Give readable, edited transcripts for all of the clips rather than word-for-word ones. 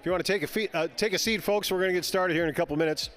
If you want to take a seat, folks, we're going to get started here in a couple minutes.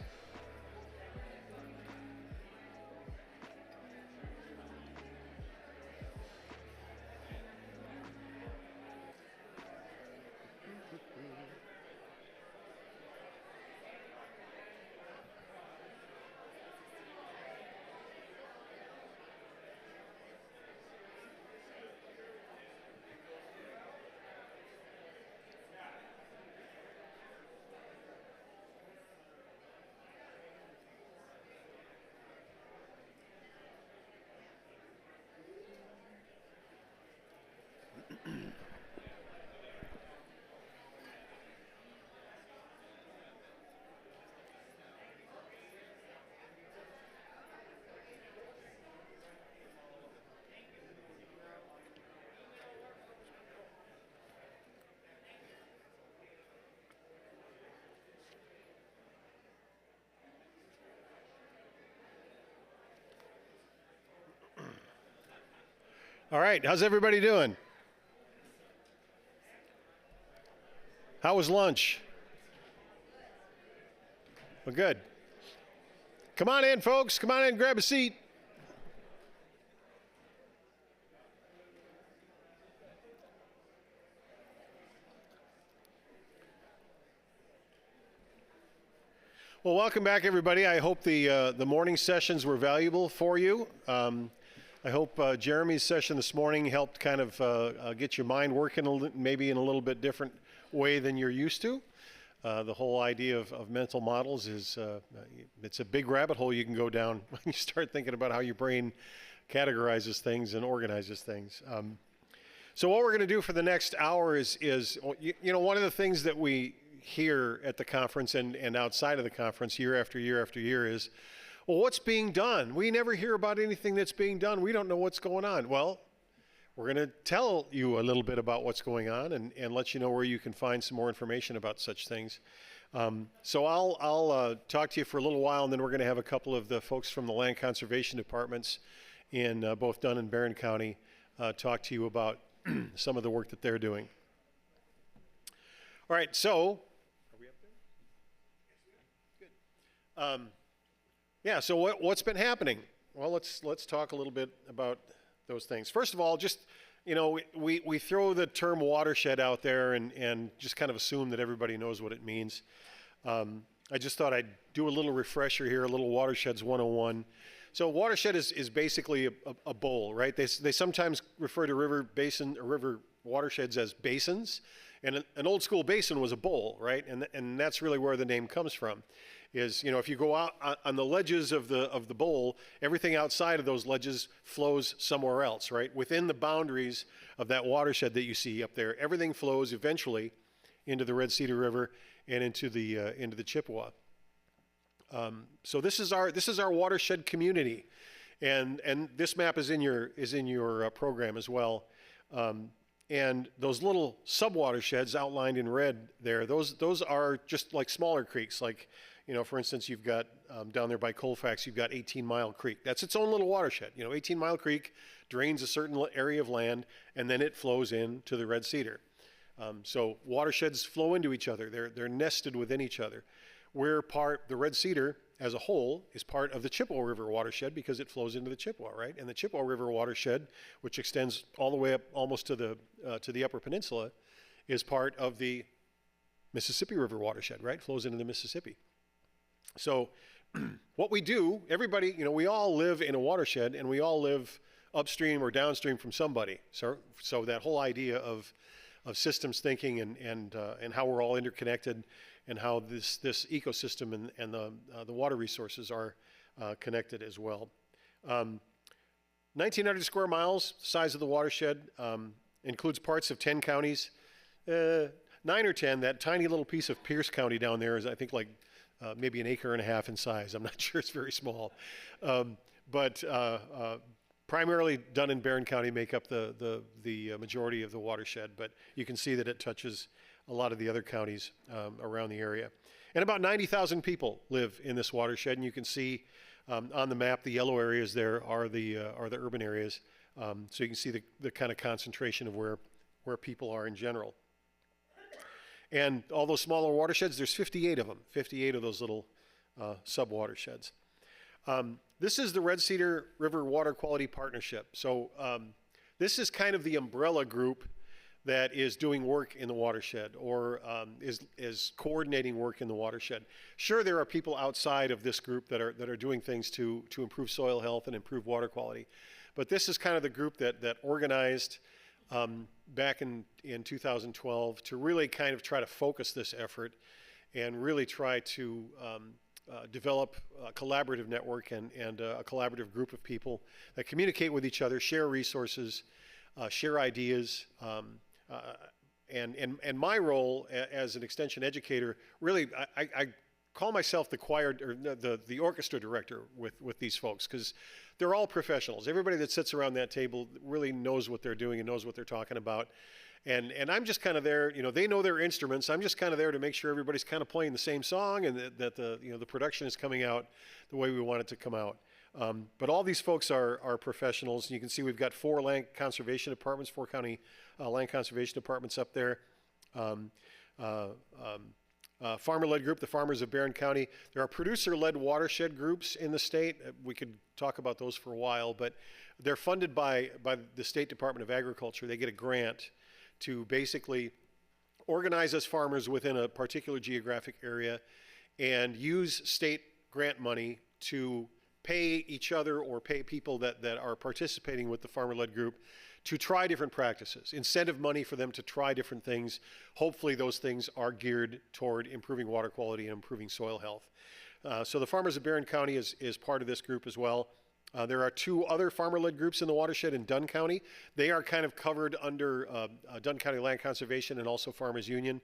All right, how's everybody doing? How was lunch? Well, good. Come on in, folks. Come on in, grab a seat. Well, welcome back, everybody. I hope the morning sessions were valuable for you. I hope Jeremy's session this morning helped kind of get your mind working maybe in a little bit different way than you're used to. The whole idea of mental models is it's a big rabbit hole you can go down when you start thinking about how your brain categorizes things and organizes things. So what we're going to do for the next hour is one of the things that we hear at the conference and outside of the conference year after year after year is, well, what's being done? We never hear about anything that's being done. We don't know what's going on. Well, we're going to tell you a little bit about what's going on and let you know where you can find some more information about such things. So I'll talk to you for a little while, and then we're going to have a couple of the folks from the land conservation departments in both Dunn and Barron County talk to you about some of the work that they're doing. All right, so are we up there? Good. Yeah, so what's been happening? Well, let's talk a little bit about those things. First of all, just, we throw the term watershed out there and just kind of assume that everybody knows what it means. I just thought I'd do a little refresher here, a little Watersheds 101. So watershed is basically a bowl, right? They sometimes refer to river basin or river watersheds as basins, and an old school basin was a bowl, right? And that's really where the name comes from. Is, if you go out on the ledges of the bowl, everything outside of those ledges flows somewhere else, right? Within the boundaries of that watershed that you see up there, everything flows eventually into the Red Cedar River and into the Chippewa. So this is our watershed community, and this map is in your program as well. And those little sub-watersheds outlined in red there, those are just like smaller creeks. Like, for instance, you've got down there by Colfax, you've got 18 Mile Creek. That's its own little watershed. 18 Mile Creek drains a certain area of land, and then it flows into the Red Cedar. So watersheds flow into each other. They're nested within each other. The Red Cedar as a whole is part of the Chippewa River watershed because it flows into the Chippewa, right? And the Chippewa River watershed, which extends all the way up almost to the Upper Peninsula, is part of the Mississippi River watershed, right? Flows into the Mississippi. So what we do, everybody, we all live in a watershed, and we all live upstream or downstream from somebody. So that whole idea of systems thinking and how we're all interconnected, and how this ecosystem and the water resources are connected as well. 1,900 square miles, size of the watershed, includes parts of 10 counties, 9 or 10. That tiny little piece of Pierce County down there is, I think, like maybe an acre and a half in size. I'm not sure, it's very small. But primarily Dunn and Barron County make up the majority of the watershed, but you can see that it touches a lot of the other counties around the area. And about 90,000 people live in this watershed, and you can see on the map the yellow areas there are the urban areas. So you can see the kind of concentration of where people are in general. And all those smaller watersheds, there's 58 of them, 58 of those little sub-watersheds. This is the Red Cedar River Water Quality Partnership. So this is kind of the umbrella group that is doing work in the watershed, or is coordinating work in the watershed. Sure, there are people outside of this group that are doing things to improve soil health and improve water quality, but this is kind of the group that organized back in 2012 to really kind of try to focus this effort and really try to develop a collaborative network and a collaborative group of people that communicate with each other, share resources, share ideas. And my role as an extension educator, really, I call myself the choir, or the orchestra director with these folks, because they're all professionals. Everybody that sits around that table really knows what they're doing and knows what they're talking about. And I'm just kind of there, they know their instruments. I'm just kind of there to make sure everybody's kind of playing the same song, and that the production is coming out the way we want it to come out. But all these folks are professionals. You can see we've got 4 land conservation departments, 4 county land conservation departments up there. Farmer-led group, the Farmers of Barron County. There are producer-led watershed groups in the state. We could talk about those for a while, but they're funded by the State Department of Agriculture. They get a grant to basically organize as farmers within a particular geographic area and use state grant money to pay each other or pay people that are participating with the farmer-led group to try different practices. Incentive money for them to try different things. Hopefully those things are geared toward improving water quality and improving soil health. So the Farmers of Barron County is part of this group as well. There are 2 other farmer-led groups in the watershed in Dunn County. They are kind of covered under Dunn County Land Conservation and also Farmers Union.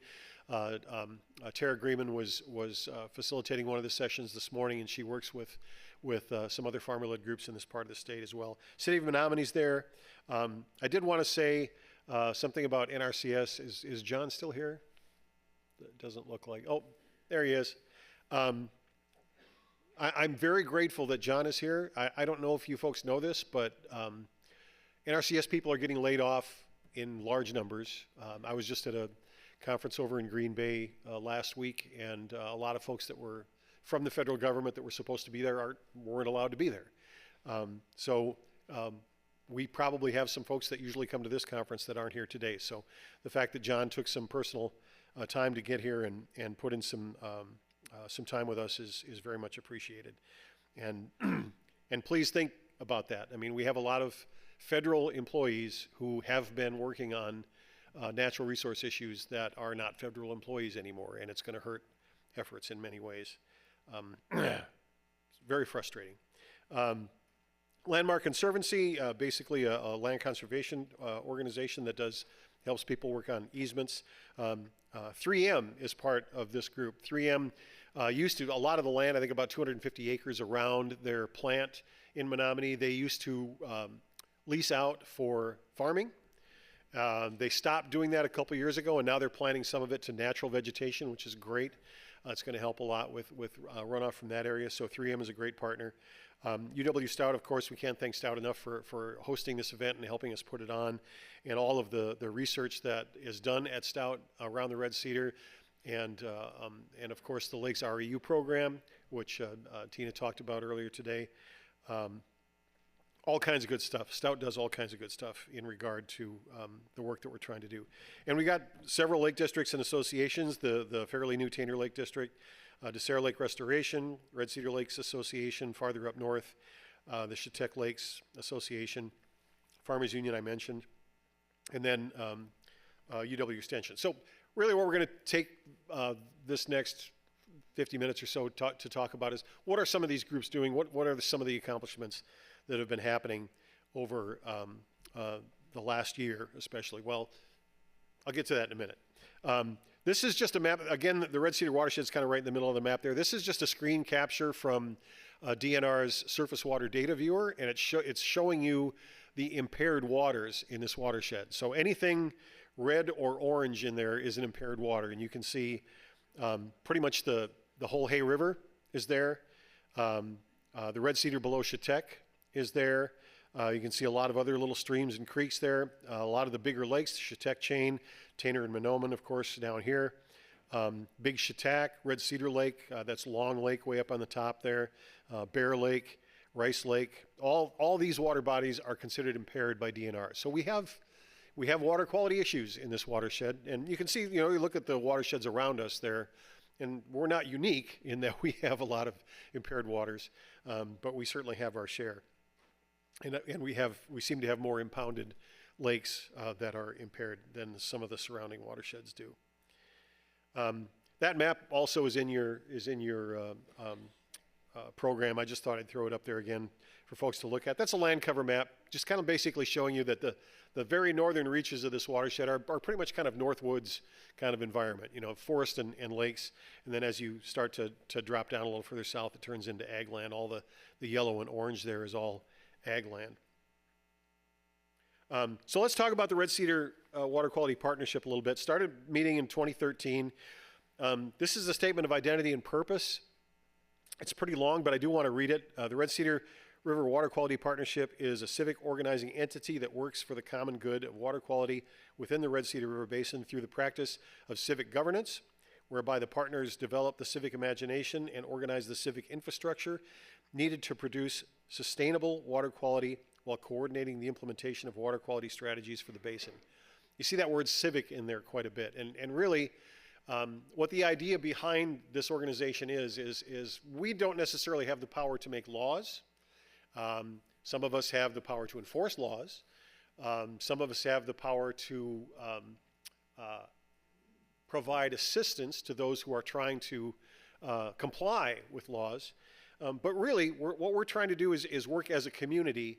Tara Greenman was facilitating one of the sessions this morning, and she works with some other farmer-led groups in this part of the state as well. City of Menominee's there. I did want to say something about NRCS. Is John still here? It doesn't look like. Oh, there he is. I'm very grateful that John is here. I don't know if you folks know this, but NRCS people are getting laid off in large numbers. I was just at a conference over in Green Bay last week, and a lot of folks that were from the federal government that were supposed to be there weren't allowed to be there. So we probably have some folks that usually come to this conference that aren't here today. So the fact that John took some personal time to get here and put in some time with us is very much appreciated. And and please think about that. I mean, we have a lot of federal employees who have been working on natural resource issues that are not federal employees anymore, and it's going to hurt efforts in many ways. It's very frustrating. Landmark Conservancy, basically a land conservation organization that helps people work on easements. 3M is part of this group. 3M used to, a lot of the land, I think about 250 acres around their plant in Menominee, they used to lease out for farming. They stopped doing that a couple years ago, and now they're planting some of it to natural vegetation, which is great. It's going to help a lot with runoff from that area, so 3M is a great partner. UW Stout, of course, we can't thank Stout enough for hosting this event and helping us put it on, and all of the research that is done at Stout around the Red Cedar, and of course the Lakes REU program, which Tina talked about earlier today. All kinds of good stuff. Stout does all kinds of good stuff in regard to the work that we're trying to do. And we got several lake districts and associations, the fairly new Tainter Lake District, DeSera Lake Restoration, Red Cedar Lakes Association farther up north, the Chetek Lakes Association, Farmers Union I mentioned, and then UW Extension. So really what we're going to take this next 50 minutes or so to talk about is what are some of these groups doing, what are some of the accomplishments that have been happening over the last year especially. Well, I'll get to that in a minute. This is just a map. Again, the Red Cedar Watershed is kind of right in the middle of the map there. This is just a screen capture from DNR's Surface Water Data Viewer, and it's showing you the impaired waters in this watershed. So anything red or orange in there is an impaired water, and you can see pretty much the whole Hay River is there. The Red Cedar below Chetek is there. You can see a lot of other little streams and creeks there. A lot of the bigger lakes, the Chetek chain, Tainter and Mahnomen, of course, down here. Big Chautauqua, Red Cedar Lake, that's Long Lake way up on the top there, Bear Lake, Rice Lake, all these water bodies are considered impaired by DNR. So we have water quality issues in this watershed, and you can see, you look at the watersheds around us there, and we're not unique in that we have a lot of impaired waters, but we certainly have our share. And we seem to have more impounded lakes that are impaired than some of the surrounding watersheds do. That map also is in your program. I just thought I'd throw it up there again for folks to look at. That's a land cover map, just kind of basically showing you that the very northern reaches of this watershed are pretty much kind of Northwoods kind of environment, forest and lakes. And then as you start to drop down a little further south, it turns into ag land. All the yellow and orange there is all ag land. So let's talk about the Red Cedar Water Quality Partnership a little bit. Started meeting in 2013. This is a statement of identity and purpose. It's pretty long, but I do want to read it. The Red Cedar River Water Quality Partnership is a civic organizing entity that works for the common good of water quality within the Red Cedar River Basin through the practice of civic governance, whereby the partners develop the civic imagination and organize the civic infrastructure needed to produce sustainable water quality while coordinating the implementation of water quality strategies for the basin. You see that word civic in there quite a bit. And really, what the idea behind this organization is we don't necessarily have the power to make laws. Some of us have the power to enforce laws. Some of us have the power to provide assistance to those who are trying to comply with laws. But really, what we're trying to do is work as a community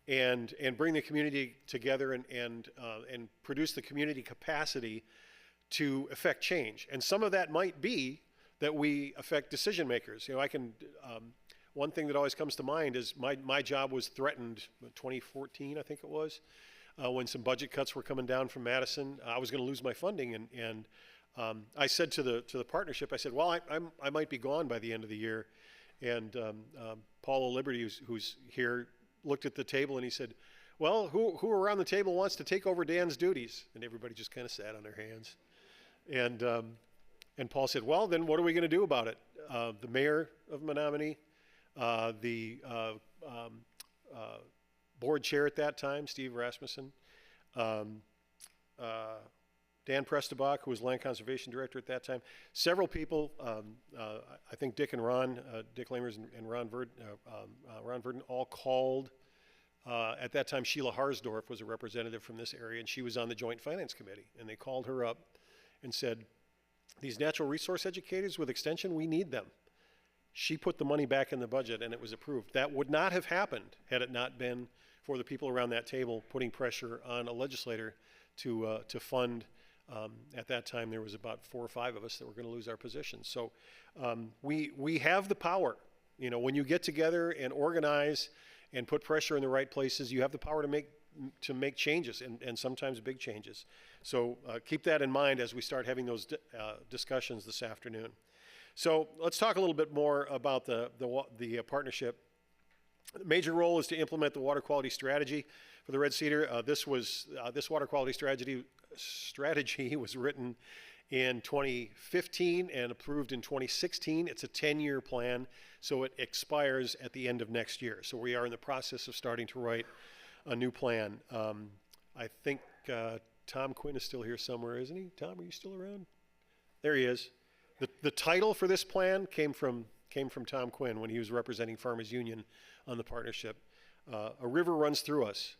and bring the community together and produce the community capacity to affect change. And some of that might be that we affect decision makers. One thing that always comes to mind is my job was threatened in 2014, I think it was, when some budget cuts were coming down from Madison. I was going to lose my funding, and I said to the partnership, I said, well, I might be gone by the end of the year. And Paul O'Liberty, who's here, looked at the table and he said, well, who around the table wants to take over Dan's duties? And everybody just kind of sat on their hands. And Paul said, well, then what are we going to do about it? The mayor of Menominee, the board chair at that time, Steve Rasmussen, Dan Prestabach, who was land conservation director at that time, several people, I think Dick and Ron, Dick Lamers and Ron Verdon all called. At that time, Sheila Harsdorf was a representative from this area, and she was on the Joint Finance Committee. And they called her up and said, these natural resource educators with extension, we need them. She put the money back in the budget, and it was approved. That would not have happened had it not been for the people around that table putting pressure on a legislator to fund. At that time, there was about 4 or 5 of us that were going to lose our positions. So we have the power. When you get together and organize and put pressure in the right places, you have the power to make changes, and sometimes big changes. So keep that in mind as we start having those discussions this afternoon. So let's talk a little bit more about the partnership. The major role is to implement the water quality strategy for the Red Cedar. This water quality strategy was written in 2015 and approved in 2016. It's a 10-year plan, so it expires at the end of next year. So we are in the process of starting to write a new plan. I think Tom Quinn is still here somewhere, isn't he? Tom, are you still around? There he is. The title for this plan came from Tom Quinn when he was representing Farmers Union on the partnership. A river runs through us.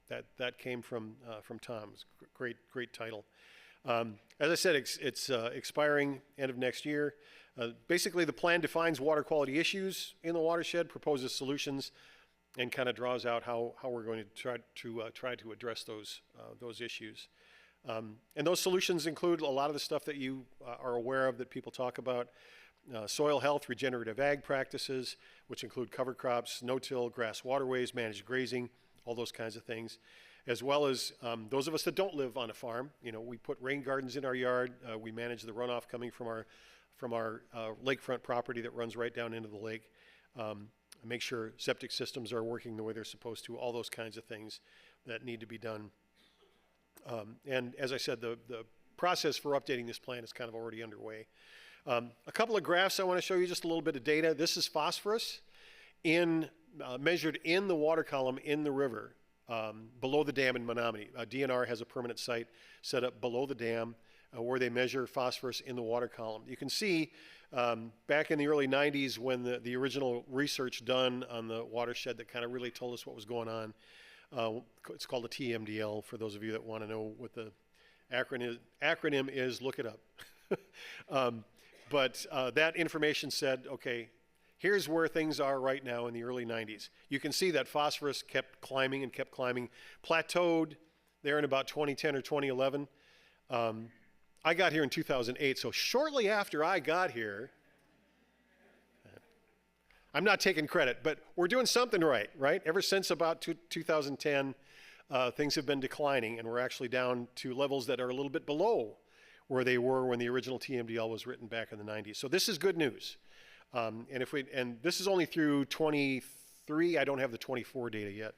That came from Tom. It's a great title. As I said, it's expiring end of next year. Basically, the plan defines water quality issues in the watershed, proposes solutions, and kind of draws out how we're going to try to address those issues. And those solutions include a lot of the stuff that you are aware of that people talk about. Soil health, regenerative ag practices, which include cover crops, no-till, grass waterways, managed grazing, all those kinds of things, as well as those of us that don't live on a farm. We put rain gardens in our yard. We manage the runoff coming from our lakefront property that runs right down into the lake. Make sure septic systems are working the way they're supposed to, all those kinds of things that need to be done. And as I said, the process for updating this plan is kind of already underway. A couple of graphs I want to show you, just a little bit of data. This is phosphorus measured in the water column in the river below the dam in Menominee. DNR has a permanent site set up below the dam where they measure phosphorus in the water column. You can see back in the early 90s when the original research done on the watershed that kind of really told us what was going on. It's called a TMDL. For those of you that want to know what the acronym is, look it up. But that information said, okay, here's where things are right now in the early 90s. You can see that phosphorus kept climbing and kept climbing, plateaued there in about 2010 or 2011. I got here in 2008, so shortly after I got here, I'm not taking credit, but we're doing something right? Ever since about 2010, things have been declining, and we're actually down to levels that are a little bit below where they were when the original TMDL was written back in the 90s. So this is good news. And this is only through 23. I don't have the 24 data yet.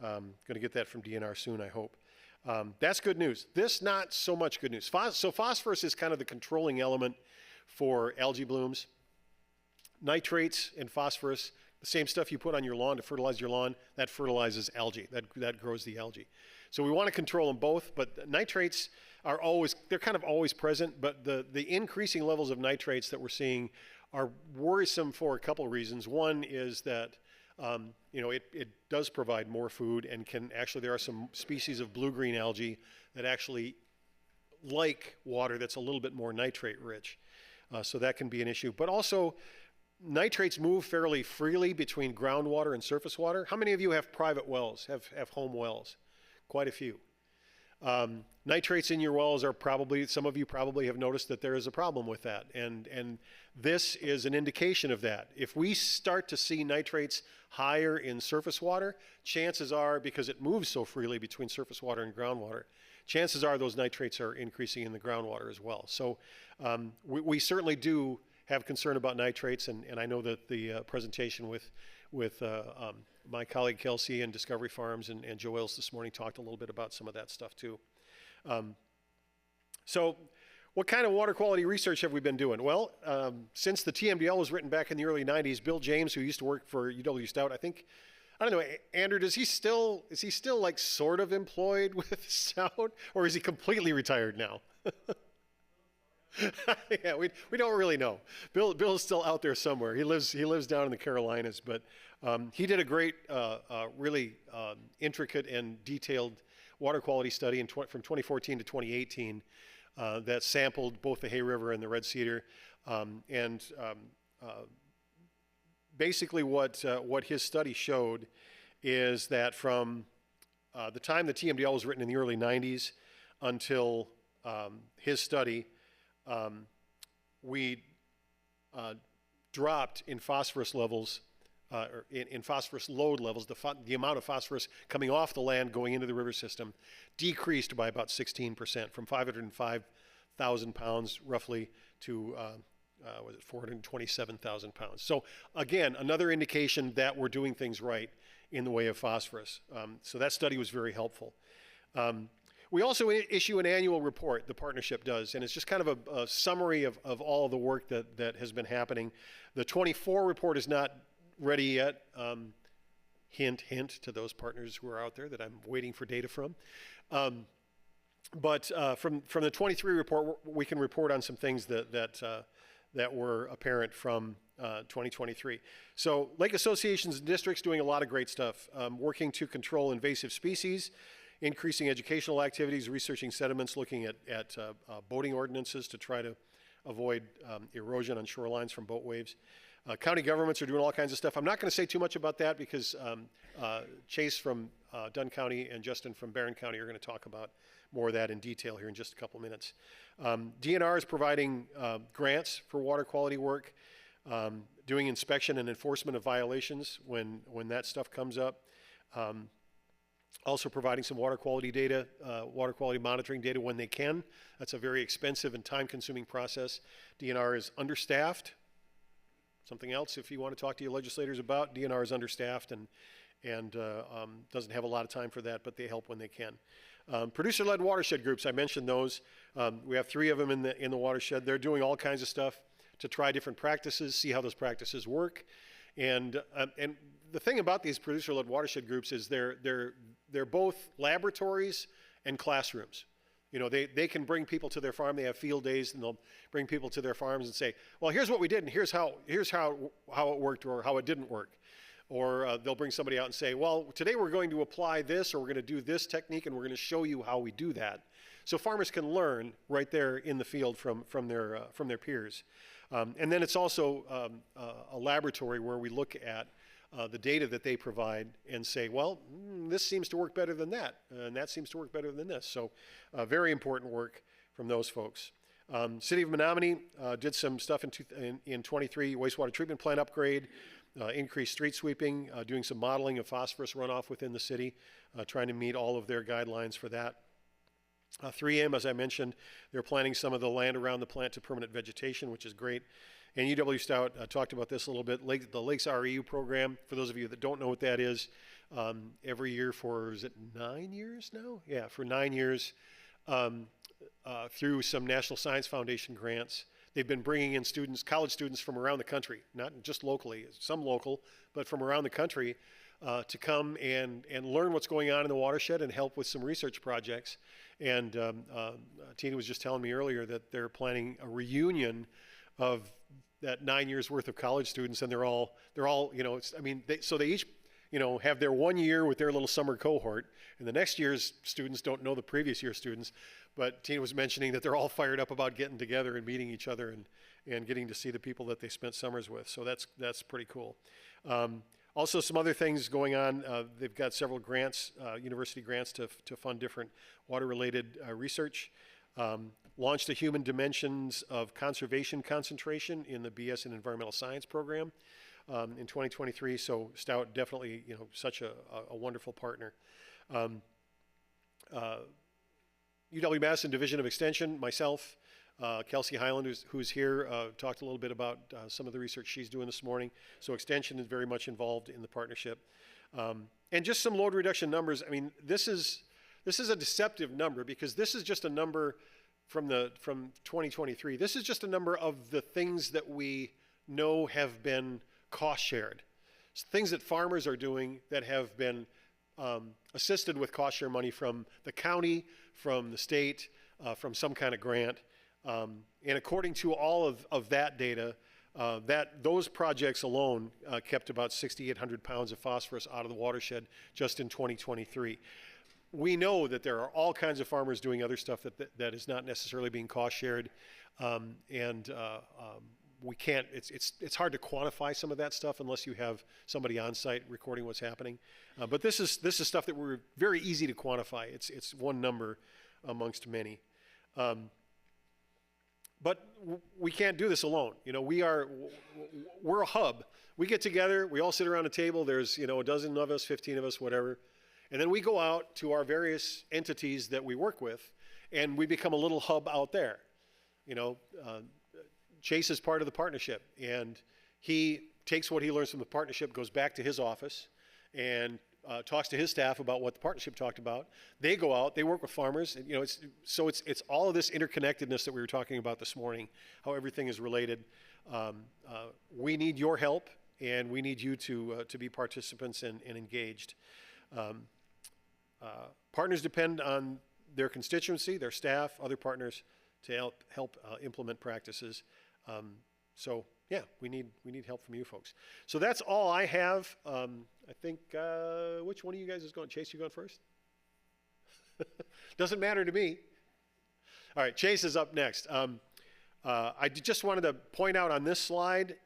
Going to get that from DNR soon, I hope. That's good news. This, not so much good news. So phosphorus is kind of the controlling element for algae blooms. Nitrates and phosphorus, the same stuff you put on your lawn to fertilize your lawn, that fertilizes algae. That grows the algae. So we want to control them both, but nitrates are they're kind of always present, but the increasing levels of nitrates that we're seeing are worrisome for a couple of reasons. One is that it does provide more food and there are some species of blue-green algae that actually like water that's a little bit more nitrate rich. So that can be an issue. But also, nitrates move fairly freely between groundwater and surface water. How many of you have private wells, have home wells? Quite a few. Nitrates in your wells are some of you probably have noticed that there is a problem with that. And this is an indication of that. If we start to see nitrates higher in surface water, chances are, because it moves so freely between surface water and groundwater, chances are those nitrates are increasing in the groundwater as well. So we certainly do have concern about nitrates, and I know that the presentation with my colleague Kelsey and Discovery Farms and Joe Wells this morning talked a little bit about some of that stuff too. So what kind of water quality research have we been doing? Well, since the TMDL was written back in the early 90s, Bill James, who used to work for UW Stout, I don't know, Andrew, is he still like sort of employed with Stout, or is he completely retired now? Yeah, we don't really know. Bill's still out there somewhere. He lives down in the Carolinas, but he did a great, really intricate and detailed water quality study from 2014 to 2018 that sampled both the Hay River and the Red Cedar, and basically what his study showed is that from the time the TMDL was written in the early 90s until his study, we dropped in phosphorus levels, or in phosphorus load levels. The amount of phosphorus coming off the land going into the river system decreased by about 16%, from 505,000 pounds roughly to 427,000 pounds. So again, another indication that we're doing things right in the way of phosphorus. So that study was very helpful. We also issue an annual report, the partnership does, and it's just kind of a summary of all of the work that has been happening. The 24 report is not ready yet. Hint, hint to those partners who are out there that I'm waiting for data from. But from the 23 report, we can report on some things that were apparent from 2023. So lake associations and districts doing a lot of great stuff, working to control invasive species, increasing educational activities, researching sediments, looking at boating ordinances to try to avoid erosion on shorelines from boat waves. County governments are doing all kinds of stuff. I'm not going to say too much about that because Chase from Dunn County and Justin from Barron County are going to talk about more of that in detail here in just a couple minutes. DNR is providing grants for water quality work, doing inspection and enforcement of violations when that stuff comes up. Also providing some water quality data, water quality monitoring data when they can. That's a very expensive and time-consuming process. DNR is understaffed. Something else, if you want to talk to your legislators about, DNR is understaffed and doesn't have a lot of time for that, but they help when they can. Producer-led watershed groups, I mentioned those. We have 3 of them in the watershed. They're doing all kinds of stuff to try different practices, see how those practices work. And the thing about these producer-led watershed groups is they're both laboratories and classrooms. You know, they can bring people to their farm. They have field days, and they'll bring people to their farms and say, well, here's what we did, and here's how it worked or how it didn't work. Or they'll bring somebody out and say, well, today we're going to apply this, or we're going to do this technique, and we're going to show you how we do that. So farmers can learn right there in the field from their peers. And then it's also a laboratory where we look at the data that they provide and say, well, this seems to work better than that, and that seems to work better than this. So very important work from those folks. City of Menominee did some stuff in 23, wastewater treatment plant upgrade, increased street sweeping, doing some modeling of phosphorus runoff within the city, trying to meet all of their guidelines for that. 3M, as I mentioned, they're planting some of the land around the plant to permanent vegetation, which is great. And UW Stout talked about this a little bit. The Lakes REU program, for those of you that don't know what that is, every year for, is it 9 years now? Yeah, for 9 years, through some National Science Foundation grants, they've been bringing in students, college students from around the country, not just locally, some local, but from around the country, to come and learn what's going on in the watershed and help with some research projects. And Tina was just telling me earlier that they're planning a reunion of that 9 years worth of college students, and they're all you know, so they each, you know, have their 1 year with their little summer cohort, and the next year's students don't know the previous year's students. But Tina was mentioning that they're all fired up about getting together and meeting each other and getting to see the people that they spent summers with. So that's pretty cool. Also, some other things going on. They've got several grants, university grants to fund different water-related research. Launched a human dimensions of conservation concentration in the BS in environmental science program in 2023. So Stout definitely, you know, such a wonderful partner. UW-Madison Division of Extension, myself, Kelsey Highland, who's here, talked a little bit about some of the research she's doing this morning. So Extension is very much involved in the partnership. And just some load reduction numbers. I mean, this is a deceptive number because this is just a number from 2023. This is just a number of the things that we know have been cost shared. Things that farmers are doing that have been assisted with cost share money from the county, from the state, from some kind of grant. And according to all of that data, those projects alone kept about 6,800 pounds of phosphorus out of the watershed just in 2023. We know that there are all kinds of farmers doing other stuff that is not necessarily being cost shared, we can't. It's hard to quantify some of that stuff unless you have somebody on site recording what's happening. But this is stuff that we're very easy to quantify. It's one number amongst many. But we can't do this alone. You know, we're a hub. We get together. We all sit around a table. There's, you know, a dozen of us, 15 of us, whatever. And then we go out to our various entities that we work with, and we become a little hub out there. You know, Chase is part of the partnership, and he takes what he learns from the partnership, goes back to his office, and talks to his staff about what the partnership talked about. They go out, they work with farmers, and, you know, it's all of this interconnectedness that we were talking about this morning, how everything is related. We need your help, and we need you to be participants and engaged. Partners depend on their constituency, their staff, other partners to help implement practices. So yeah, we need help from you folks. So that's all I have. I think, which one of you guys is going? Chase, you going first? Doesn't matter to me. All right, Chase is up next. I just wanted to point out on this slide,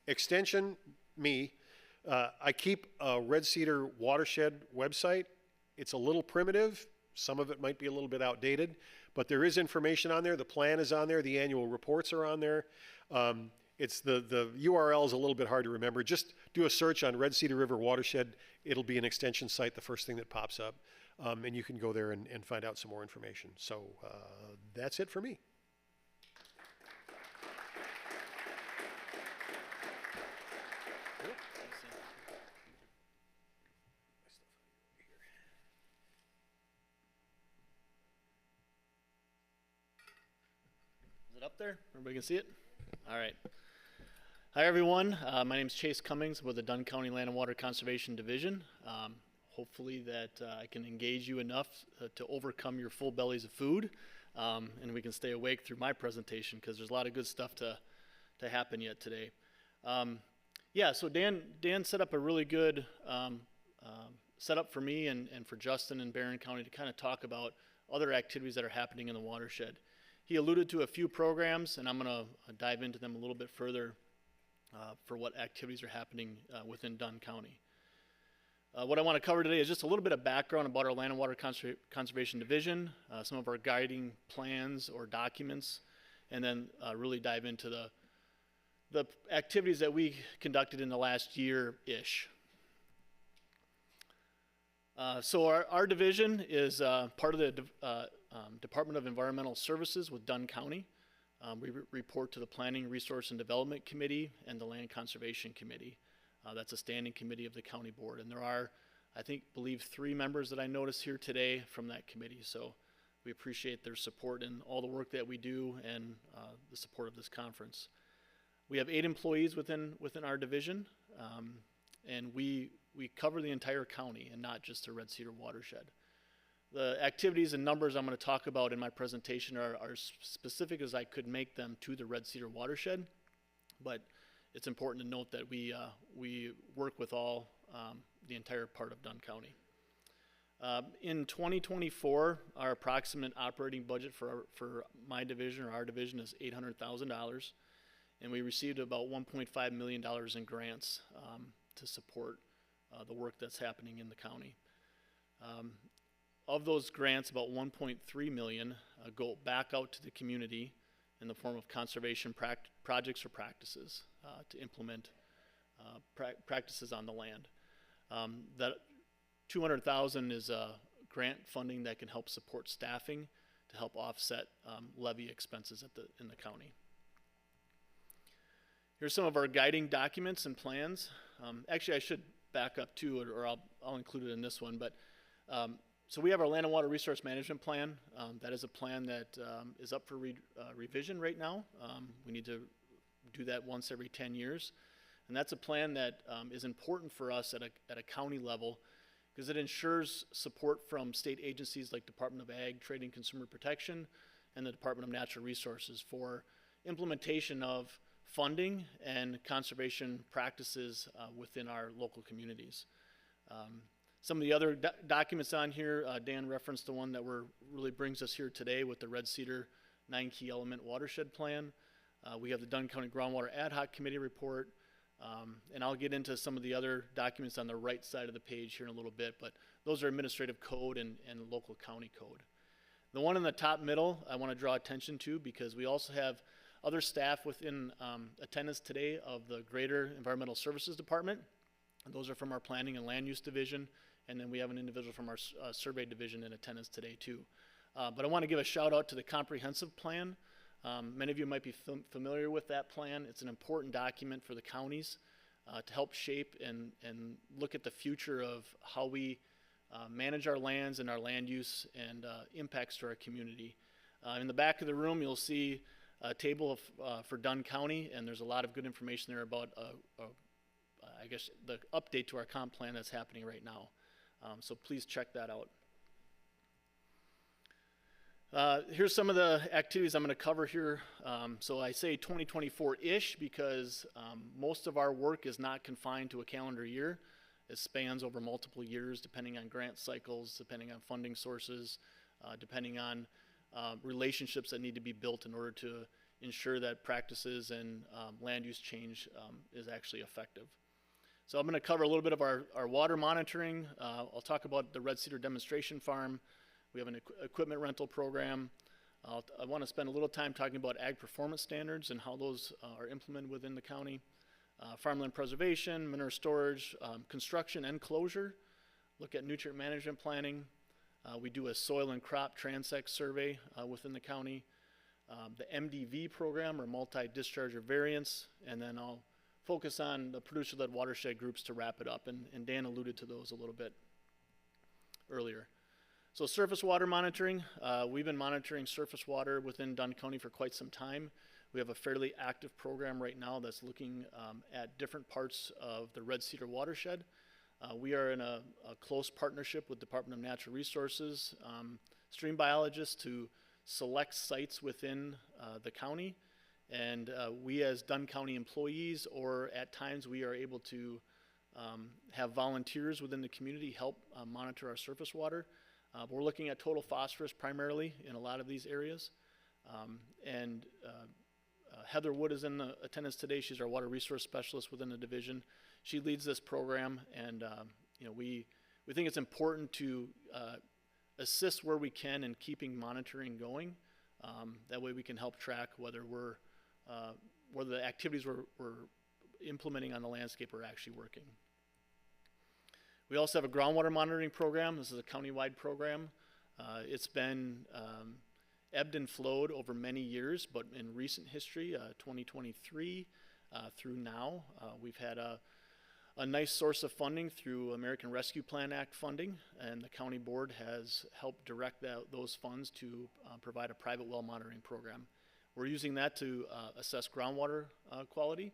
Extension, I keep a Red Cedar Watershed website. It's a little primitive. Some of it might be a little bit outdated, but there is information on there. The plan is on there. The annual reports are on there. It's the URL is a little bit hard to remember. Just do a search on Red Cedar River Watershed. It'll be an extension site, the first thing that pops up. And you can go there and find out some more information. So that's it for me. it up there? Everybody can see it? All right. Hi, everyone. My name is Chase Cummings with the Dunn County Land and Water Conservation Division. Hopefully that I can engage you enough to overcome your full bellies of food, and we can stay awake through my presentation because there's a lot of good stuff to happen yet today. So Dan set up a really good setup for me and for Justin and Barron County to kind of talk about other activities that are happening in the watershed. He alluded to a few programs, and I'm going to dive into them a little bit further for what activities are happening within Dunn County. What I want to cover today is just a little bit of background about our Land and Water Conservation Division, some of our guiding plans or documents, and then really dive into the activities that we conducted in the last year-ish. So our division is part of the Department of Environmental Services with Dunn County. We report to the Planning, Resource, and Development Committee and the Land Conservation Committee. That's a standing committee of the county board. And there are, believe 3 members that I notice here today from that committee. So we appreciate their support in all the work that we do and the support of this conference. We have 8 employees within our division, and we cover the entire county and not just the Red Cedar Watershed. The activities and numbers I'm going to talk about in my presentation are specific as I could make them to the Red Cedar Watershed, but it's important to note that we work with the entire part of Dunn County. In 2024, our approximate operating budget for my division or our division is $800,000, and we received about $1.5 million in grants to support the work that's happening in the county. Of those grants, about $1.3 million go back out to the community in the form of conservation projects or practices to implement practices on the land. That $200,000 is grant funding that can help support staffing to help offset levy expenses in the county. Here's some of our guiding documents and plans. Actually, I should back up too, or I'll include it in this one. But so we have our Land and Water Resource Management Plan. That is a plan that is up for revision right now. We need to do that once every 10 years. And that's a plan that is important for us at a county level because it ensures support from state agencies like Department of Ag, Trade and Consumer Protection, and the Department of Natural Resources for implementation of funding and conservation practices within our local communities. Some of the other documents on here, Dan referenced the one that really brings us here today with the Red Cedar 9 Key Element Watershed Plan. We have the Dunn County Groundwater Ad Hoc Committee report, and I'll get into some of the other documents on the right side of the page here in a little bit, but those are administrative code and local county code. The one in the top middle I want to draw attention to because we also have other staff within attendance today of the Greater Environmental Services Department. And those are from our Planning and Land Use Division, and then we have an individual from our Survey Division in attendance today too. But I want to give a shout out to the Comprehensive Plan. Many of you might be familiar with that plan. It's an important document for the counties to help shape and look at the future of how we manage our lands and our land use and impacts to our community. In the back of the room, you'll see a table for Dunn County, and there's a lot of good information there about, I guess, the update to our comp plan that's happening right now. So please check that out. Here's some of the activities I'm going to cover here. So I say 2024-ish because most of our work is not confined to a calendar year. It spans over multiple years depending on grant cycles, depending on funding sources, depending on relationships that need to be built in order to ensure that practices and land use change is actually effective. So I'm going to cover a little bit of our water monitoring. I'll talk about the Red Cedar Demonstration Farm. We have an equipment rental program. I want to spend a little time talking about ag performance standards and how those are implemented within the county. Farmland preservation, manure storage, construction and closure. Look at nutrient management planning. We do a soil and crop transect survey within the county. The MDV program, or multi-discharger variance, and then I'll focus on the producer-led watershed groups to wrap it up, and Dan alluded to those a little bit earlier. So surface water monitoring, we've been monitoring surface water within Dunn County for quite some time. We have a fairly active program right now that's looking at different parts of the Red Cedar Watershed. We are in a close partnership with Department of Natural Resources, stream biologists to select sites within the county. And we as Dunn County employees, or at times we are able to have volunteers within the community help monitor our surface water. We're looking at total phosphorus primarily in a lot of these areas. Heather Wood is in attendance today. She's our water resource specialist within the division. She leads this program, and we think it's important to assist where we can in keeping monitoring going. That way we can help track whether the activities we're implementing on the landscape are actually working. We also have a groundwater monitoring program. This is a countywide program. It's been ebbed and flowed over many years, but in recent history, 2023 through now, we've had a nice source of funding through American Rescue Plan Act funding, and the county board has helped direct those funds to provide a private well monitoring program. We're using that to assess groundwater quality,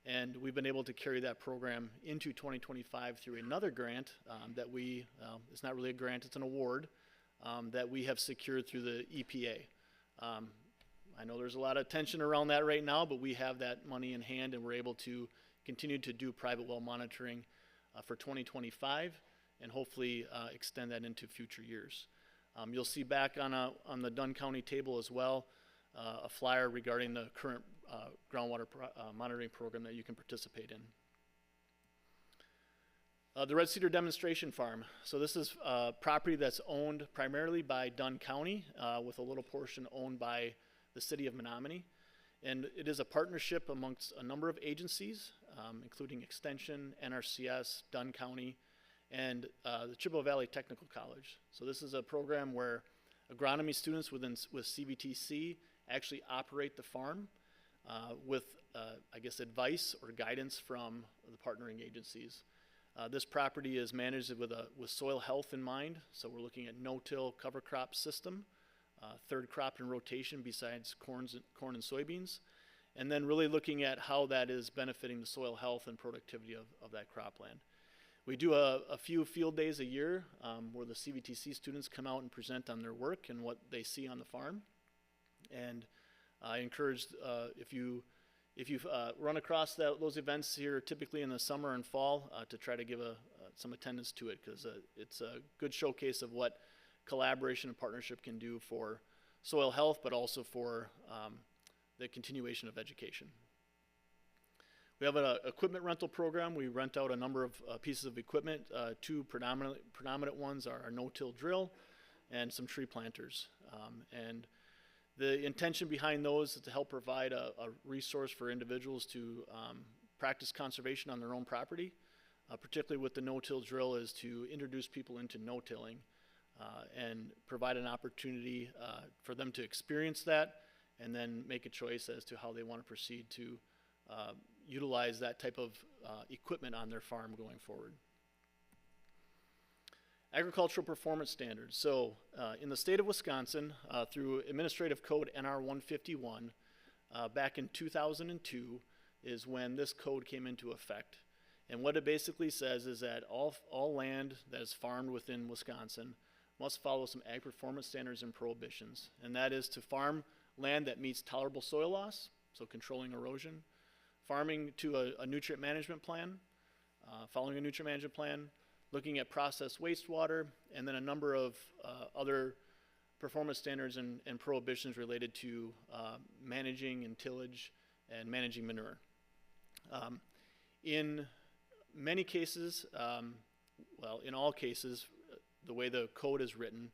and we've been able to carry that program into 2025 through another grant that it's not really a grant, it's an award, that we have secured through the EPA. I know there's a lot of tension around that right now, but we have that money in hand, and we're able to continue to do private well monitoring for 2025 and hopefully extend that into future years. You'll see back on the Dunn County table as well a flyer regarding the current groundwater monitoring program that you can participate in. The Red Cedar Demonstration Farm. So this is property that's owned primarily by Dunn County with a little portion owned by the city of Menominee. And it is a partnership amongst a number of agencies, including Extension, NRCS, Dunn County, and the Chippewa Valley Technical College. So this is a program where agronomy students with CVTC actually operate the farm with, I guess, advice or guidance from the partnering agencies. This property is managed with soil health in mind, so we're looking at no-till cover crop system, third crop in rotation besides corn and soybeans, and then really looking at how that is benefiting the soil health and productivity of that cropland. We do a few field days a year where the CVTC students come out and present on their work and what they see on the farm. And I encourage if you've run across those events here, typically in the summer and fall, to try to give some attendance to it, because it's a good showcase of what collaboration and partnership can do for soil health, but also for the continuation of education. We have an equipment rental program. We rent out a number of pieces of equipment. Two predominant ones are our no-till drill and some tree planters. And the intention behind those is to help provide a resource for individuals to practice conservation on their own property, particularly with the no-till drill, is to introduce people into no-tilling and provide an opportunity for them to experience that and then make a choice as to how they want to proceed to utilize that type of equipment on their farm going forward. Agricultural performance standards. So in the state of Wisconsin, through Administrative Code NR 151, back in 2002 is when this code came into effect. And what it basically says is that all land that is farmed within Wisconsin must follow some ag performance standards and prohibitions. And that is to farm land that meets tolerable soil loss, so controlling erosion, farming to a nutrient management plan, following a nutrient management plan, looking at processed wastewater, and then a number of other performance standards and prohibitions related to managing and tillage and managing manure. In many cases, well, in all cases, the way the code is written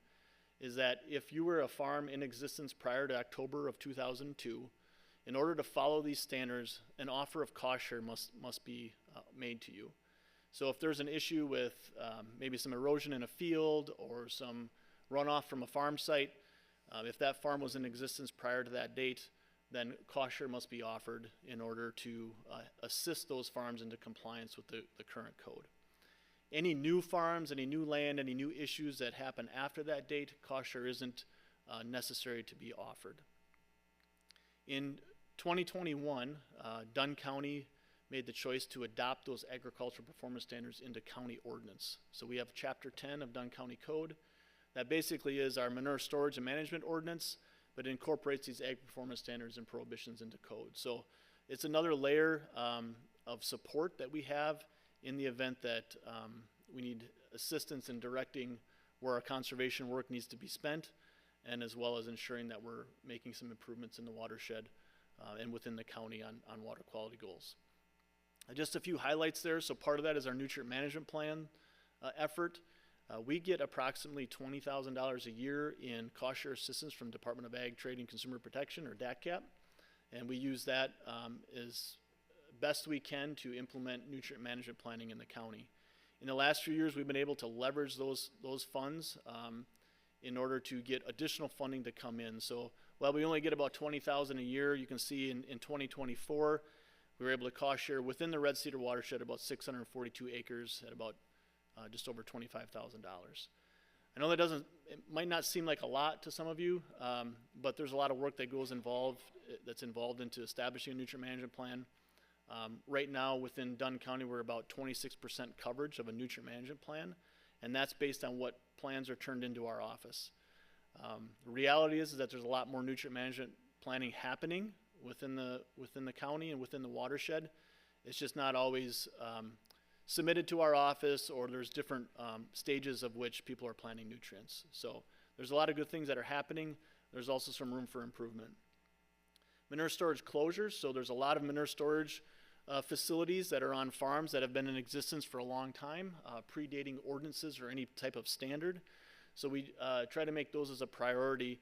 is that if you were a farm in existence prior to October of 2002, in order to follow these standards, an offer of cost share must be made to you. So if there's an issue with maybe some erosion in a field or some runoff from a farm site, if that farm was in existence prior to that date, then cost share must be offered in order to assist those farms into compliance with the current code. Any new farms, any new land, any new issues that happen after that date, cost share isn't necessary to be offered. In 2021, Dunn County made the choice to adopt those agricultural performance standards into county ordinance. So we have Chapter 10 of Dunn County Code. That basically is our manure storage and management ordinance, but it incorporates these ag performance standards and prohibitions into code. So it's another layer of support that we have in the event that we need assistance in directing where our conservation work needs to be spent, and as well as ensuring that we're making some improvements in the watershed and within the county on water quality goals. Just a few highlights there. So part of that is our nutrient management plan effort. We get approximately $20,000 a year in cost share assistance from Department of Ag, Trade, and Consumer Protection, or DACCAP, and we use that as best we can to implement nutrient management planning in the county. In the last few years, we've been able to leverage those funds in order to get additional funding to come in. So while we only get about $20,000 a year, you can see in 2024, we were able to cost share within the Red Cedar Watershed about 642 acres at about just over $25,000. I know it might not seem like a lot to some of you, but there's a lot of work that that's involved into establishing a nutrient management plan. Right now within Dunn County, we're about 26% coverage of a nutrient management plan, and that's based on what plans are turned into our office. The reality is that there's a lot more nutrient management planning happening within the county and within the watershed. It's just not always submitted to our office, or there's different stages of which people are planning nutrients. So there's a lot of good things that are happening. There's also some room for improvement. Manure storage closures. So there's a lot of manure storage facilities that are on farms that have been in existence for a long time, predating ordinances or any type of standard. So we try to make those as a priority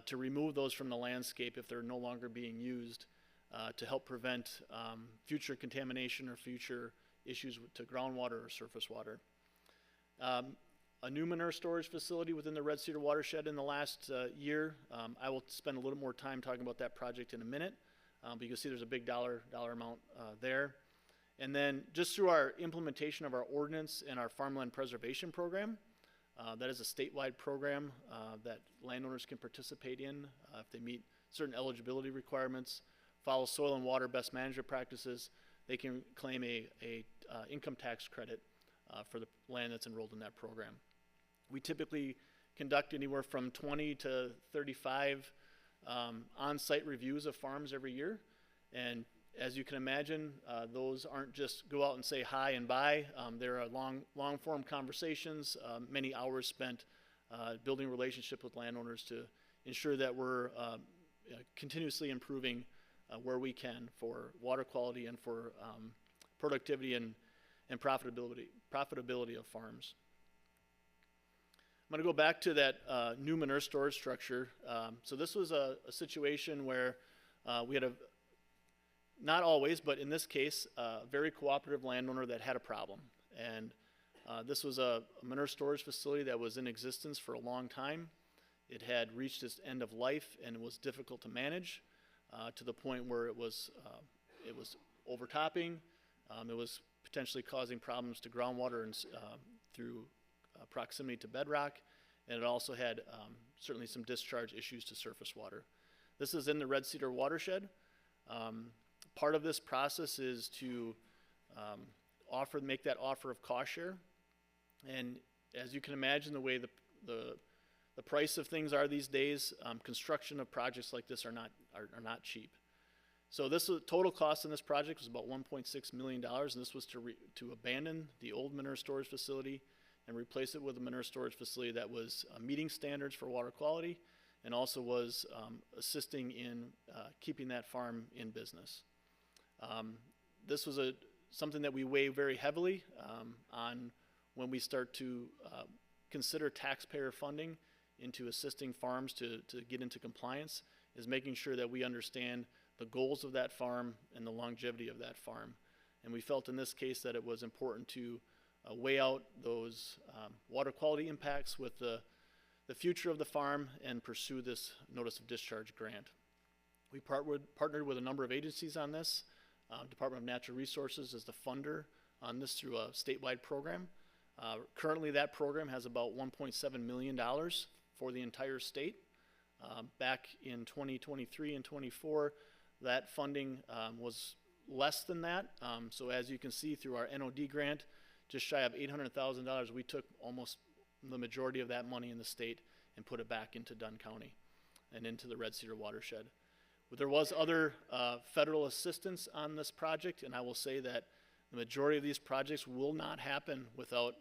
to remove those from the landscape if they're no longer being used, to help prevent future contamination or future issues to groundwater or surface water. A new manure storage facility within the Red Cedar Watershed in the last year. I will spend a little more time talking about that project in a minute, but you can see there's a big dollar amount there. And then just through our implementation of our ordinance and our farmland preservation program, that is a statewide program that landowners can participate in if they meet certain eligibility requirements, follow soil and water best management practices. They can claim a income tax credit for the land that's enrolled in that program. We typically conduct anywhere from 20 to 35 on-site reviews of farms every year, and as you can imagine, those aren't just go out and say hi and bye. There are long-form conversations, many hours spent building relationship with landowners to ensure that we're continuously improving where we can for water quality and for productivity and profitability of farms. I'm going to go back to that new manure storage structure. So this was a situation where we had not always, but in this case, a very cooperative landowner that had a problem. And this was a manure storage facility that was in existence for a long time. It had reached its end of life and it was difficult to manage to the point where it was overtopping. It was potentially causing problems to groundwater and through proximity to bedrock, and it also had certainly some discharge issues to surface water. This is in the Red Cedar Watershed. Part of this process is to make that offer of cost share, and as you can imagine, the way the price of things are these days, construction of projects like this are not cheap. So this total cost in this project was about $1.6 million, and this was to abandon the old manure storage facility and replace it with a manure storage facility that was meeting standards for water quality and also was assisting in keeping that farm in business. This was something that we weigh very heavily on when we start to consider taxpayer funding into assisting farms to get into compliance, is making sure that we understand the goals of that farm and the longevity of that farm. And we felt in this case that it was important to weigh out those water quality impacts with the future of the farm and pursue this notice of discharge grant. We partnered with a number of agencies on this. Department of Natural Resources is the funder on this through a statewide program. Currently, that program has about $1.7 million for the entire state. Back in 2023 and 24, that funding was less than that. So as you can see through our NOD grant, just shy of $800,000, we took almost the majority of that money in the state and put it back into Dunn County and into the Red Cedar Watershed. But there was other federal assistance on this project, and I will say that the majority of these projects will not happen without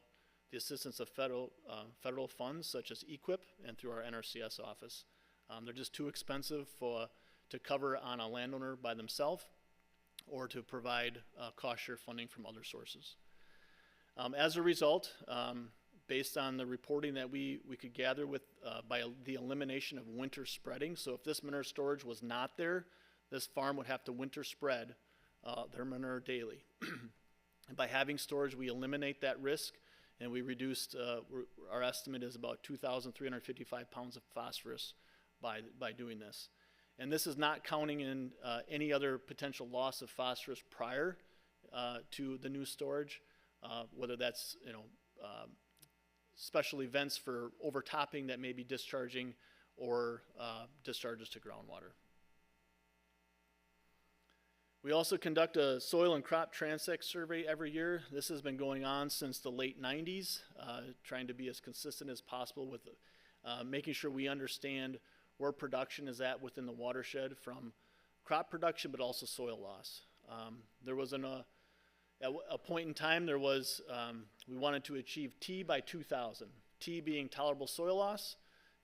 the assistance of federal funds such as EQIP and through our NRCS office. They're just too expensive to cover on a landowner by themselves or to provide cost share funding from other sources. As a result, based on the reporting that we could gather by the elimination of winter spreading, so if this manure storage was not there, this farm would have to winter spread their manure daily. And by having storage, we eliminate that risk, and we reduced, our estimate is about 2,355 pounds of phosphorus by doing this. And this is not counting in any other potential loss of phosphorus prior to the new storage, whether that's, special events for overtopping that may be discharging or discharges to groundwater. We also conduct a soil and crop transect survey every year. This has been going on since the late 90s, trying to be as consistent as possible with making sure we understand where production is at within the watershed from crop production, but also soil loss. There was at a point in time, we wanted to achieve T by 2000, T being tolerable soil loss,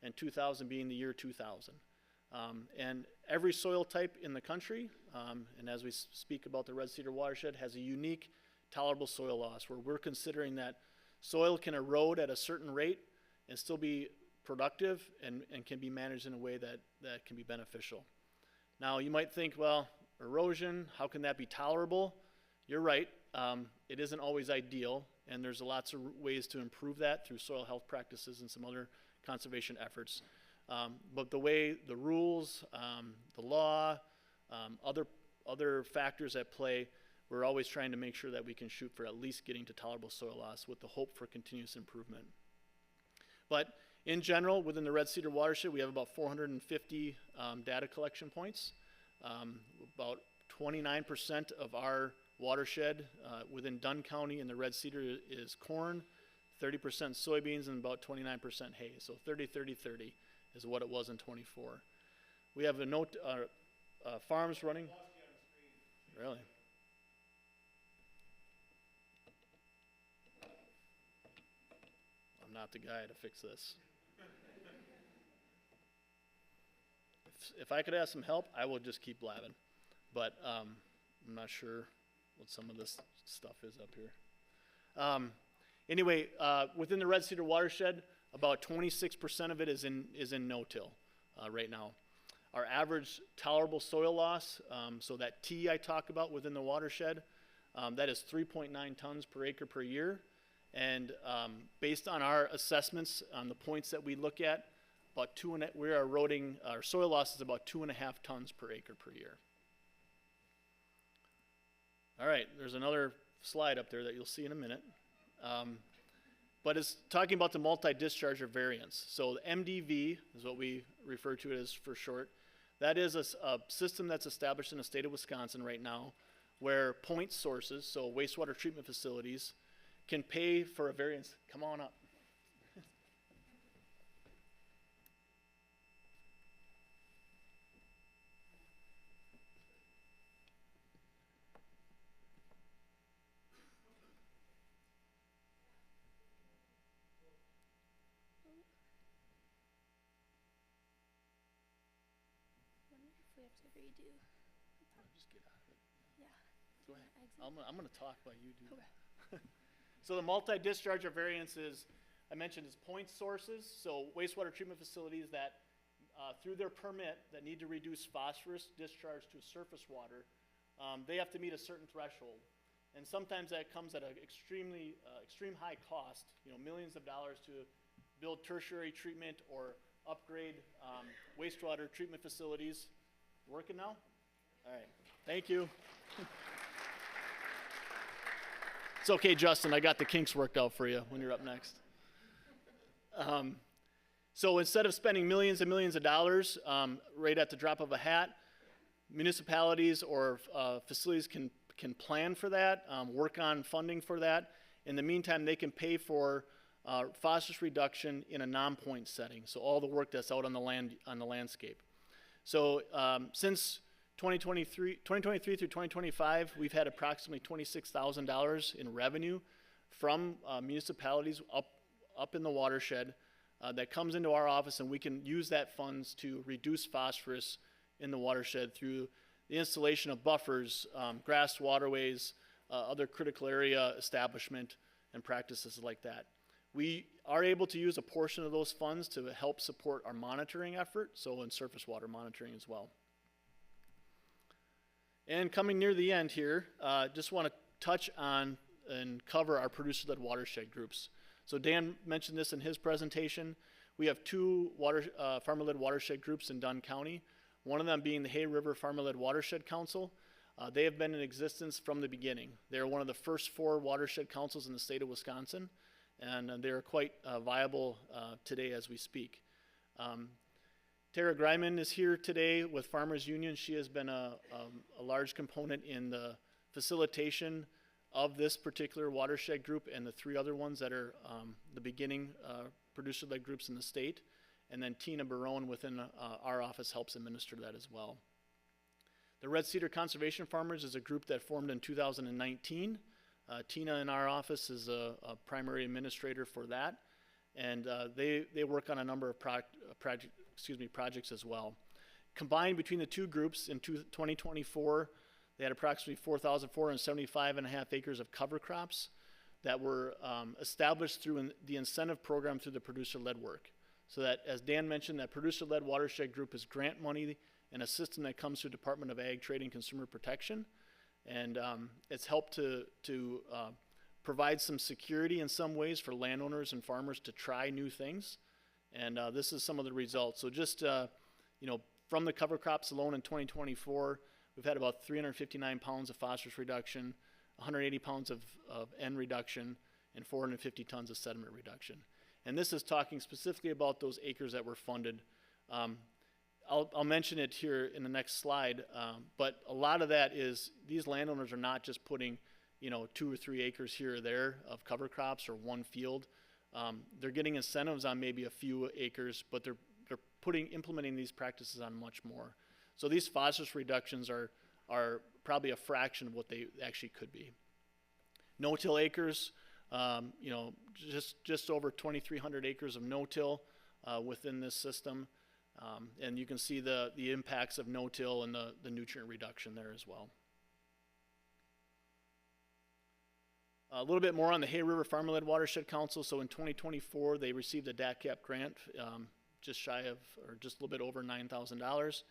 and 2000 being the year 2000. And every soil type in the country, and as we speak about the Red Cedar Watershed, has a unique tolerable soil loss, where we're considering that soil can erode at a certain rate and still be productive and can be managed in a way that can be beneficial. Now, you might think, well, erosion, how can that be tolerable? You're right. It isn't always ideal, and there's lots of ways to improve that through soil health practices and some other conservation efforts. But the way the rules, the law, other factors at play, we're always trying to make sure that we can shoot for at least getting to tolerable soil loss with the hope for continuous improvement. But in general, within the Red Cedar Watershed, we have about 450 data collection points. About 29% of our watershed within Dunn County in the Red Cedar is corn, 30% soybeans, and about 29% hay. So 30-30-30 is what it was in 24. We have a note, farms running. Really? I'm not the guy to fix this. If I could ask some help, I would just keep blabbing. But I'm not sure what some of this stuff is up here. Anyway, within the Red Cedar Watershed, about 26% of it is in no-till right now. Our average tolerable soil loss, so that T I talk about within the watershed, that is 3.9 tons per acre per year. And based on our assessments on the points that we look at, we are eroding, our soil loss is about 2.5 tons per acre per year. All right, there's another slide up there that you'll see in a minute. But it's talking about the multi-discharger variance. So the MDV is what we refer to it as for short. That is a system that's established in the state of Wisconsin right now, where point sources, so wastewater treatment facilities, can pay for a variance. Come on up. We have to redo. Just get out of it. Yeah. Go ahead. Exit. I'm going to talk while you do that. Okay. So the multi-discharger variance is, I mentioned, is point sources. So wastewater treatment facilities that, through their permit, that need to reduce phosphorus discharge to surface water, they have to meet a certain threshold. And sometimes that comes at an extreme high cost, millions of dollars to build tertiary treatment or upgrade wastewater treatment facilities. Working now? All right. Thank you. It's okay, Justin. I got the kinks worked out for you when you're up next. So instead of spending millions and millions of dollars right at the drop of a hat, municipalities or facilities can plan for that, work on funding for that. In the meantime, they can pay for phosphorus reduction in a non-point setting, so all the work that's out on the landscape. So since 2023 through 2025, we've had approximately $26,000 in revenue from municipalities up in the watershed that comes into our office, and we can use that funds to reduce phosphorus in the watershed through the installation of buffers, grass waterways, other critical area establishment, and practices like that. We are able to use a portion of those funds to help support our monitoring effort, so in surface water monitoring as well. And coming near the end here, just want to touch on and cover our producer-led watershed groups. So Dan mentioned this in his presentation. We have two farmer-led watershed groups in Dunn County, one of them being the Hay River Farmer-Led Watershed Council. They have been in existence from the beginning. They're one of the first 4 watershed councils in the state of Wisconsin, and they're quite viable today as we speak. Tara Greiman is here today with Farmers Union. She has been a large component in the facilitation of this particular watershed group and the 3 other ones that are the beginning producer-led groups in the state. And then Tina Barone within our office helps administer that as well. The Red Cedar Conservation Farmers is a group that formed in 2019. Tina in our office is a primary administrator for that, and they work on a number of projects as well. Combined between the 2 groups in 2024, they had approximately 4,475.5 acres of cover crops that were established through the incentive program through the producer-led work. So that, as Dan mentioned, that producer-led watershed group is grant money and a system that comes through Department of Ag, Trade, and Consumer Protection. And it's helped to provide some security in some ways for landowners and farmers to try new things. And this is some of the results. So just, from the cover crops alone in 2024, we've had about 359 pounds of phosphorus reduction, 180 pounds of N reduction, and 450 tons of sediment reduction. And this is talking specifically about those acres that were funded. I'll mention it here in the next slide, but a lot of that is these landowners are not just putting 2 or 3 acres here or there of cover crops or one field. They're getting incentives on maybe a few acres, but they're implementing these practices on much more. So these phosphorus reductions are probably a fraction of what they actually could be. No-till acres, just over 2,300 acres of no-till within this system. And you can see the impacts of no-till and the nutrient reduction there as well. A little bit more on the Hay River Farmer-Led Watershed Council. So in 2024, they received a DACAP grant, just shy of, or just a little bit over $9,000.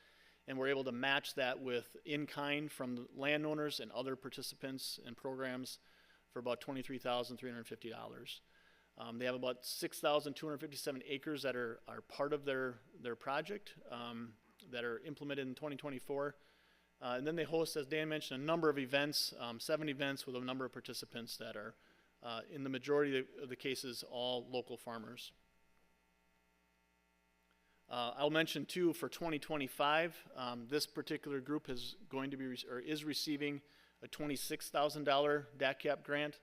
And we're able to match that with in-kind from the landowners and other participants and programs for about $23,350. They have about 6,257 acres that are part of their project that are implemented in 2024. And then they host, as Dan mentioned, a number of events, 7 events with a number of participants that are, in the majority of the cases, all local farmers. I'll mention too, for 2025, this particular group is going to be, or is receiving a $26,000 DACAP grant.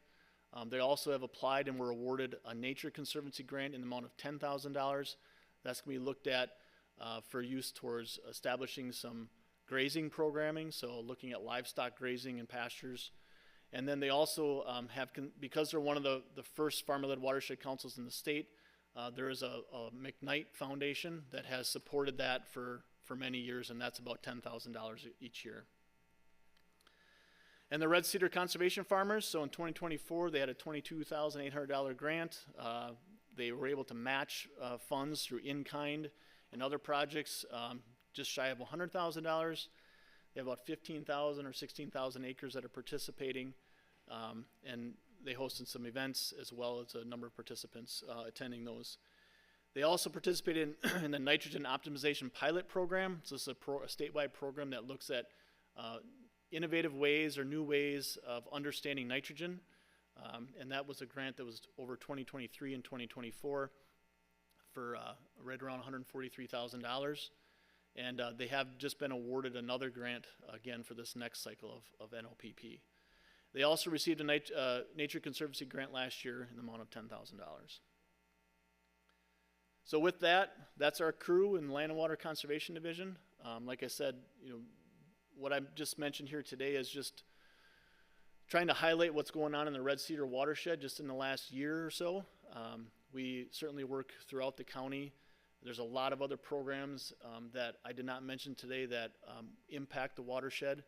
They also have applied and were awarded a Nature Conservancy grant in the amount of $10,000. That's going to be looked at for use towards establishing some grazing programming, so looking at livestock grazing and pastures. And then they also have, because they're one of the first farmer-led watershed councils in the state, there is a McKnight Foundation that has supported that for many years, and that's about $10,000 each year. And the Red Cedar Conservation Farmers, so in 2024, they had a $22,800 grant. They were able to match funds through in-kind and other projects, just shy of $100,000. They have about 15,000 or 16,000 acres that are participating, and they hosted some events as well as a number of participants attending those. They also participated in the Nitrogen Optimization Pilot Program. So this is a statewide program that looks at innovative ways or new ways of understanding nitrogen. And that was a grant that was over 2023 and 2024 for right around $143,000. And they have just been awarded another grant again for this next cycle of NOPP. They also received a Nature Conservancy grant last year in the amount of $10,000. So with that, that's our crew in the Land and Water Conservation Division. Like I said, what I just mentioned here today is just trying to highlight what's going on in the Red Cedar Watershed just in the last year or so. We certainly work throughout the county. There's a lot of other programs that I did not mention today that impact the watershed,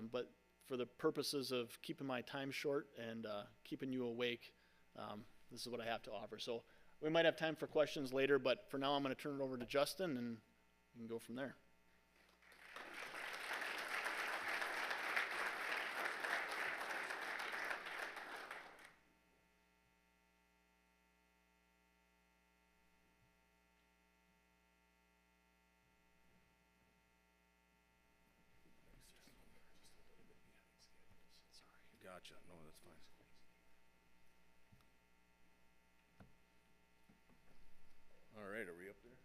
but for the purposes of keeping my time short and keeping you awake, this is what I have to offer. So we might have time for questions later, but for now I'm going to turn it over to Justin and we can go from there. Gotcha. No, that's fine. All right, are we up there?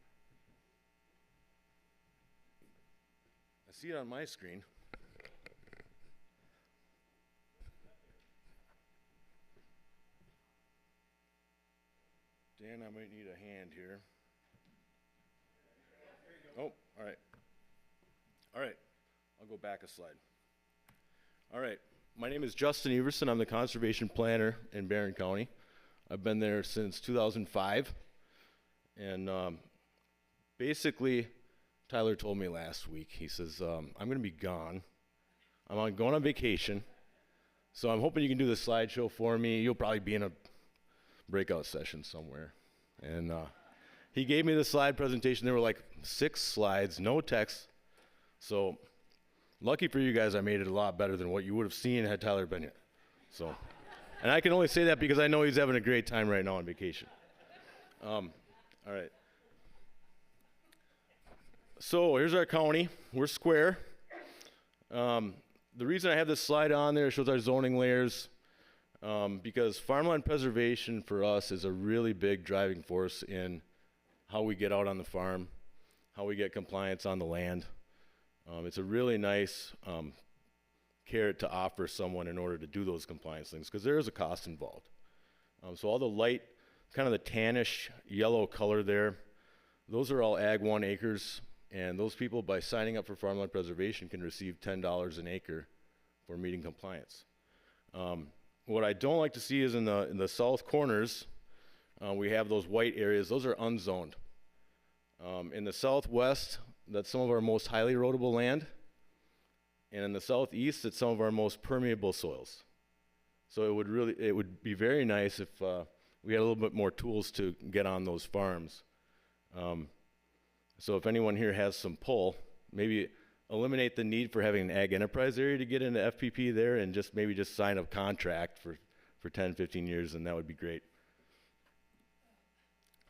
I see it on my screen. Dan, I might need a hand here. Oh, all right. All right, I'll go back a slide. All right. My name is Justin Everson. I'm the conservation planner in Barron County. I've been there since 2005. And basically, Tyler told me last week, he says, I'm going to be gone. I'm going on vacation. So I'm hoping you can do the slideshow for me. You'll probably be in a breakout session somewhere. And he gave me the slide presentation. There were like 6 slides, no text. So lucky for you guys, I made it a lot better than what you would have seen had Tyler been here. So, and I can only say that because I know he's having a great time right now on vacation. All right. So here's our county. We're square. The reason I have this slide on there shows our zoning layers because farmland preservation for us is a really big driving force in how we get out on the farm, how we get compliance on the land. It's a really nice carrot to offer someone in order to do those compliance things because there is a cost involved. So all the light, kind of the tannish yellow color there, those are all Ag 1 acres, and those people by signing up for farmland preservation can receive $10 an acre for meeting compliance. What I don't like to see is in the south corners, we have those white areas. Those are unzoned. In the southwest, that's some of our most highly erodible land. And in the southeast, it's some of our most permeable soils. So it would be very nice if we had a little bit more tools to get on those farms. So if anyone here has some pull, maybe eliminate the need for having an ag enterprise area to get into FPP there and maybe just sign a contract for 10, 15 years, and that would be great.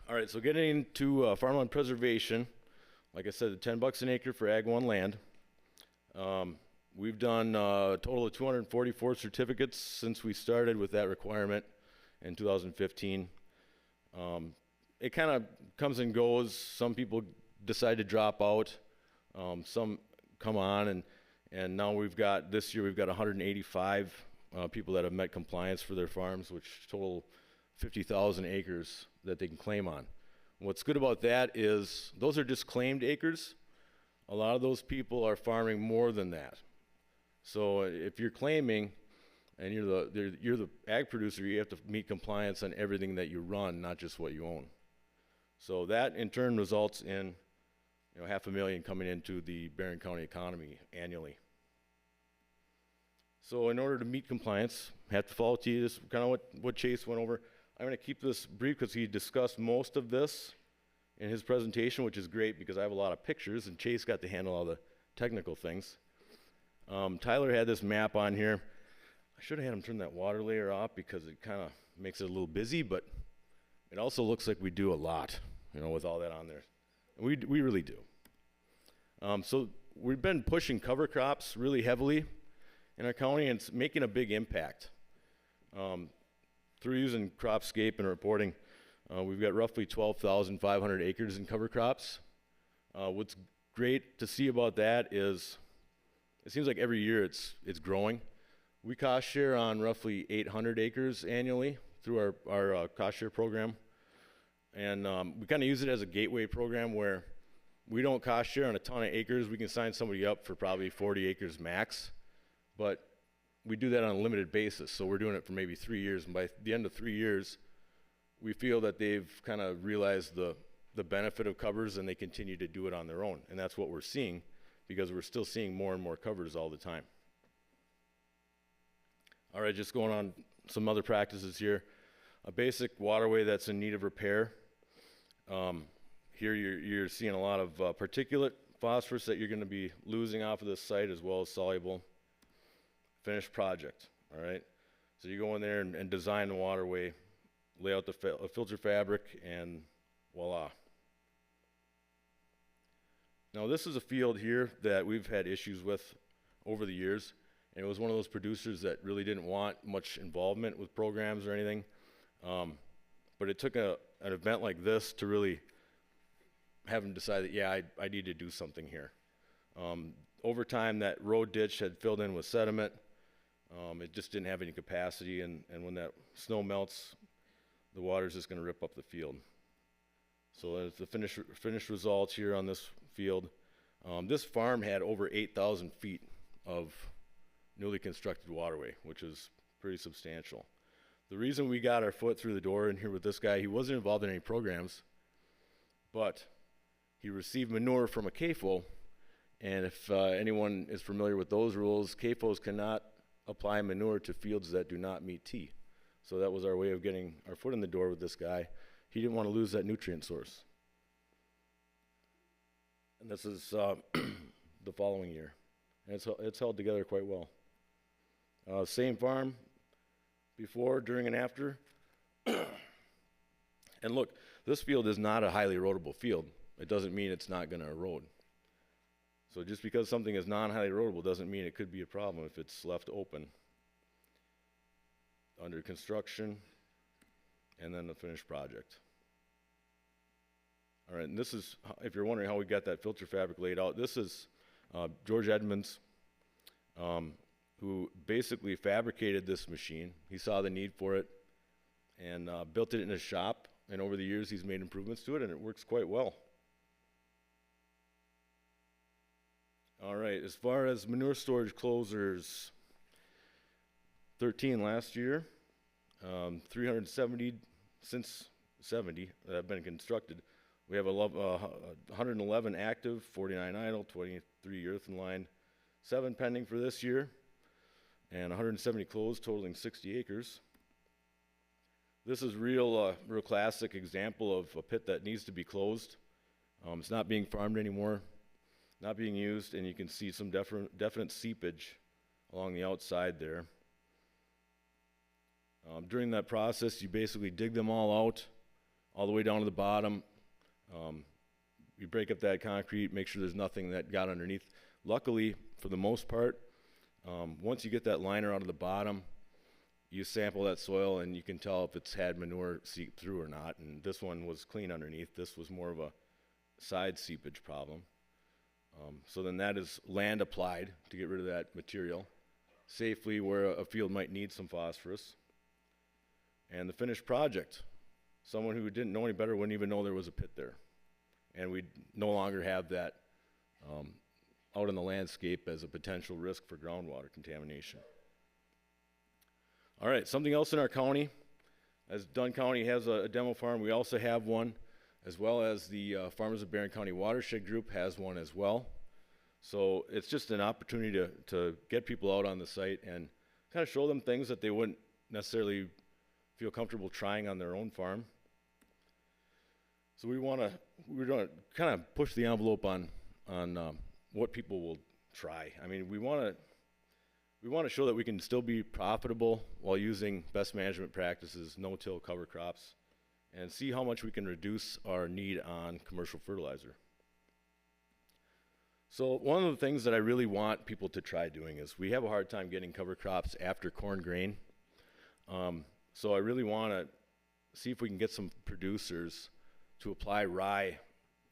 All right, so getting into farmland preservation, like I said, $10 an acre for Ag 1 land. We've done a total of 244 certificates since we started with that requirement in 2015. It kind of comes and goes. Some people decide to drop out. Some come on, and now this year we've got 185 people that have met compliance for their farms, which total 50,000 acres that they can claim on. What's good about that is those are just claimed acres. A lot of those people are farming more than that. So if you're claiming and you're the ag producer, you have to meet compliance on everything that you run, not just what you own. So that in turn results in $500,000 coming into the Barron County economy annually. So in order to meet compliance, have to follow this kind of what Chase went over. I'm going to keep this brief because he discussed most of this in his presentation, which is great because I have a lot of pictures and Chase got to handle all the technical things. Tyler had this map on here. I should have had him turn that water layer off because it kind of makes it a little busy, but it also looks like we do a lot, with all that on there. And we really do. So we've been pushing cover crops really heavily in our county, and it's making a big impact. through using Cropscape and reporting, we've got roughly 12,500 acres in cover crops. What's great to see about that is it seems like every year it's growing. We cost share on roughly 800 acres annually through our cost share program. And we kind of use it as a gateway program where we don't cost share on a ton of acres. We can sign somebody up for probably 40 acres max, but we do that on a limited basis. So we're doing it for maybe 3 years, and by the end of 3 years, we feel that they've kind of realized the benefit of covers and they continue to do it on their own. And that's what we're seeing, because we're still seeing more and more covers all the time. All right, just going on some other practices here. A basic waterway that's in need of repair. Here you're seeing a lot of particulate phosphorus that you're going to be losing off of this site, as well as soluble. Finished project, all right? So you go in there and design the waterway, lay out the filter fabric, and voila. Now this is a field here that we've had issues with over the years, and it was one of those producers that really didn't want much involvement with programs or anything. But it took an event like this to really have them decide that, yeah, I need to do something here. Over time, that road ditch had filled in with sediment. It just didn't have any capacity, and when that snow melts, the water's just going to rip up the field. So that's the finished results here on this field. This farm had over 8,000 feet of newly constructed waterway, which is pretty substantial. The reason we got our foot through the door in here with this guy, he wasn't involved in any programs, but he received manure from a CAFO, and if anyone is familiar with those rules, CAFOs cannot apply manure to fields that do not meet T. So that was our way of getting our foot in the door with this guy. He didn't want to lose that nutrient source. And this is the following year. And it's held together quite well. Same farm, before, during, and after. And look, this field is not a highly erodible field. It doesn't mean it's not going to erode. So just because something is non-highly erodible doesn't mean it could be a problem if it's left open. Under construction, and then the finished project. All right, and this is, if you're wondering how we got that filter fabric laid out, this is George Edmonds, who basically fabricated this machine. He saw the need for it and built it in his shop, and over the years he's made improvements to it, and it works quite well. All right, as far as manure storage closers, 13 last year, 370 since 70 that have been constructed. We have 111 active, 49 idle, 23 earth in line, 7 pending for this year, and 170 closed, totaling 60 acres. This is real classic example of a pit that needs to be closed. It's not being farmed anymore, not being used, and you can see some definite seepage along the outside there. During that process, you basically dig them all out, all the way down to the bottom. You break up that concrete, make sure there's nothing that got underneath. Luckily, for the most part, once you get that liner out of the bottom, you sample that soil and you can tell if it's had manure seep through or not. And this one was clean underneath. This was more of a side seepage problem. So then that is land applied to get rid of that material safely where a field might need some phosphorus. And the finished project, someone who didn't know any better wouldn't even know there was a pit there. And we no longer have that out in the landscape as a potential risk for groundwater contamination. All right, something else in our county. As Dunn County has a demo farm, we also have one, as well as the Farmers of Barron County Watershed Group has one as well. So it's just an opportunity to get people out on the site and kind of show them things that they wouldn't necessarily feel comfortable trying on their own farm. So we're going to kind of push the envelope on what people will try. I mean, we want to show that we can still be profitable while using best management practices, no-till cover crops, and see how much we can reduce our need on commercial fertilizer. So one of the things that I really want people to try doing is we have a hard time getting cover crops after corn grain. So I really want to see if we can get some producers to apply rye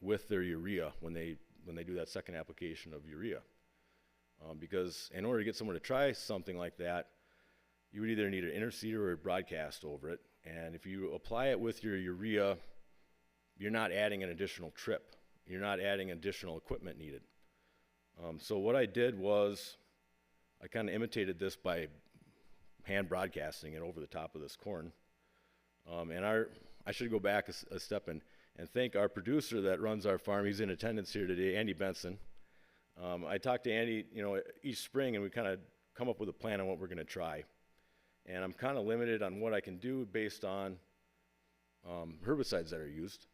with their urea when they do that second application of urea. Because in order to get someone to try something like that, you would either need an interseeder or a broadcast over it. And if you apply it with your urea, you're not adding an additional trip. You're not adding additional equipment needed. So what I did was I kind of imitated this by hand broadcasting it over the top of this corn. I should go back a step and thank our producer that runs our farm. He's in attendance here today, Andy Benson. I talk to Andy, each spring, and we kind of come up with a plan on what we're going to try. And I'm kind of limited on what I can do based on herbicides that are used.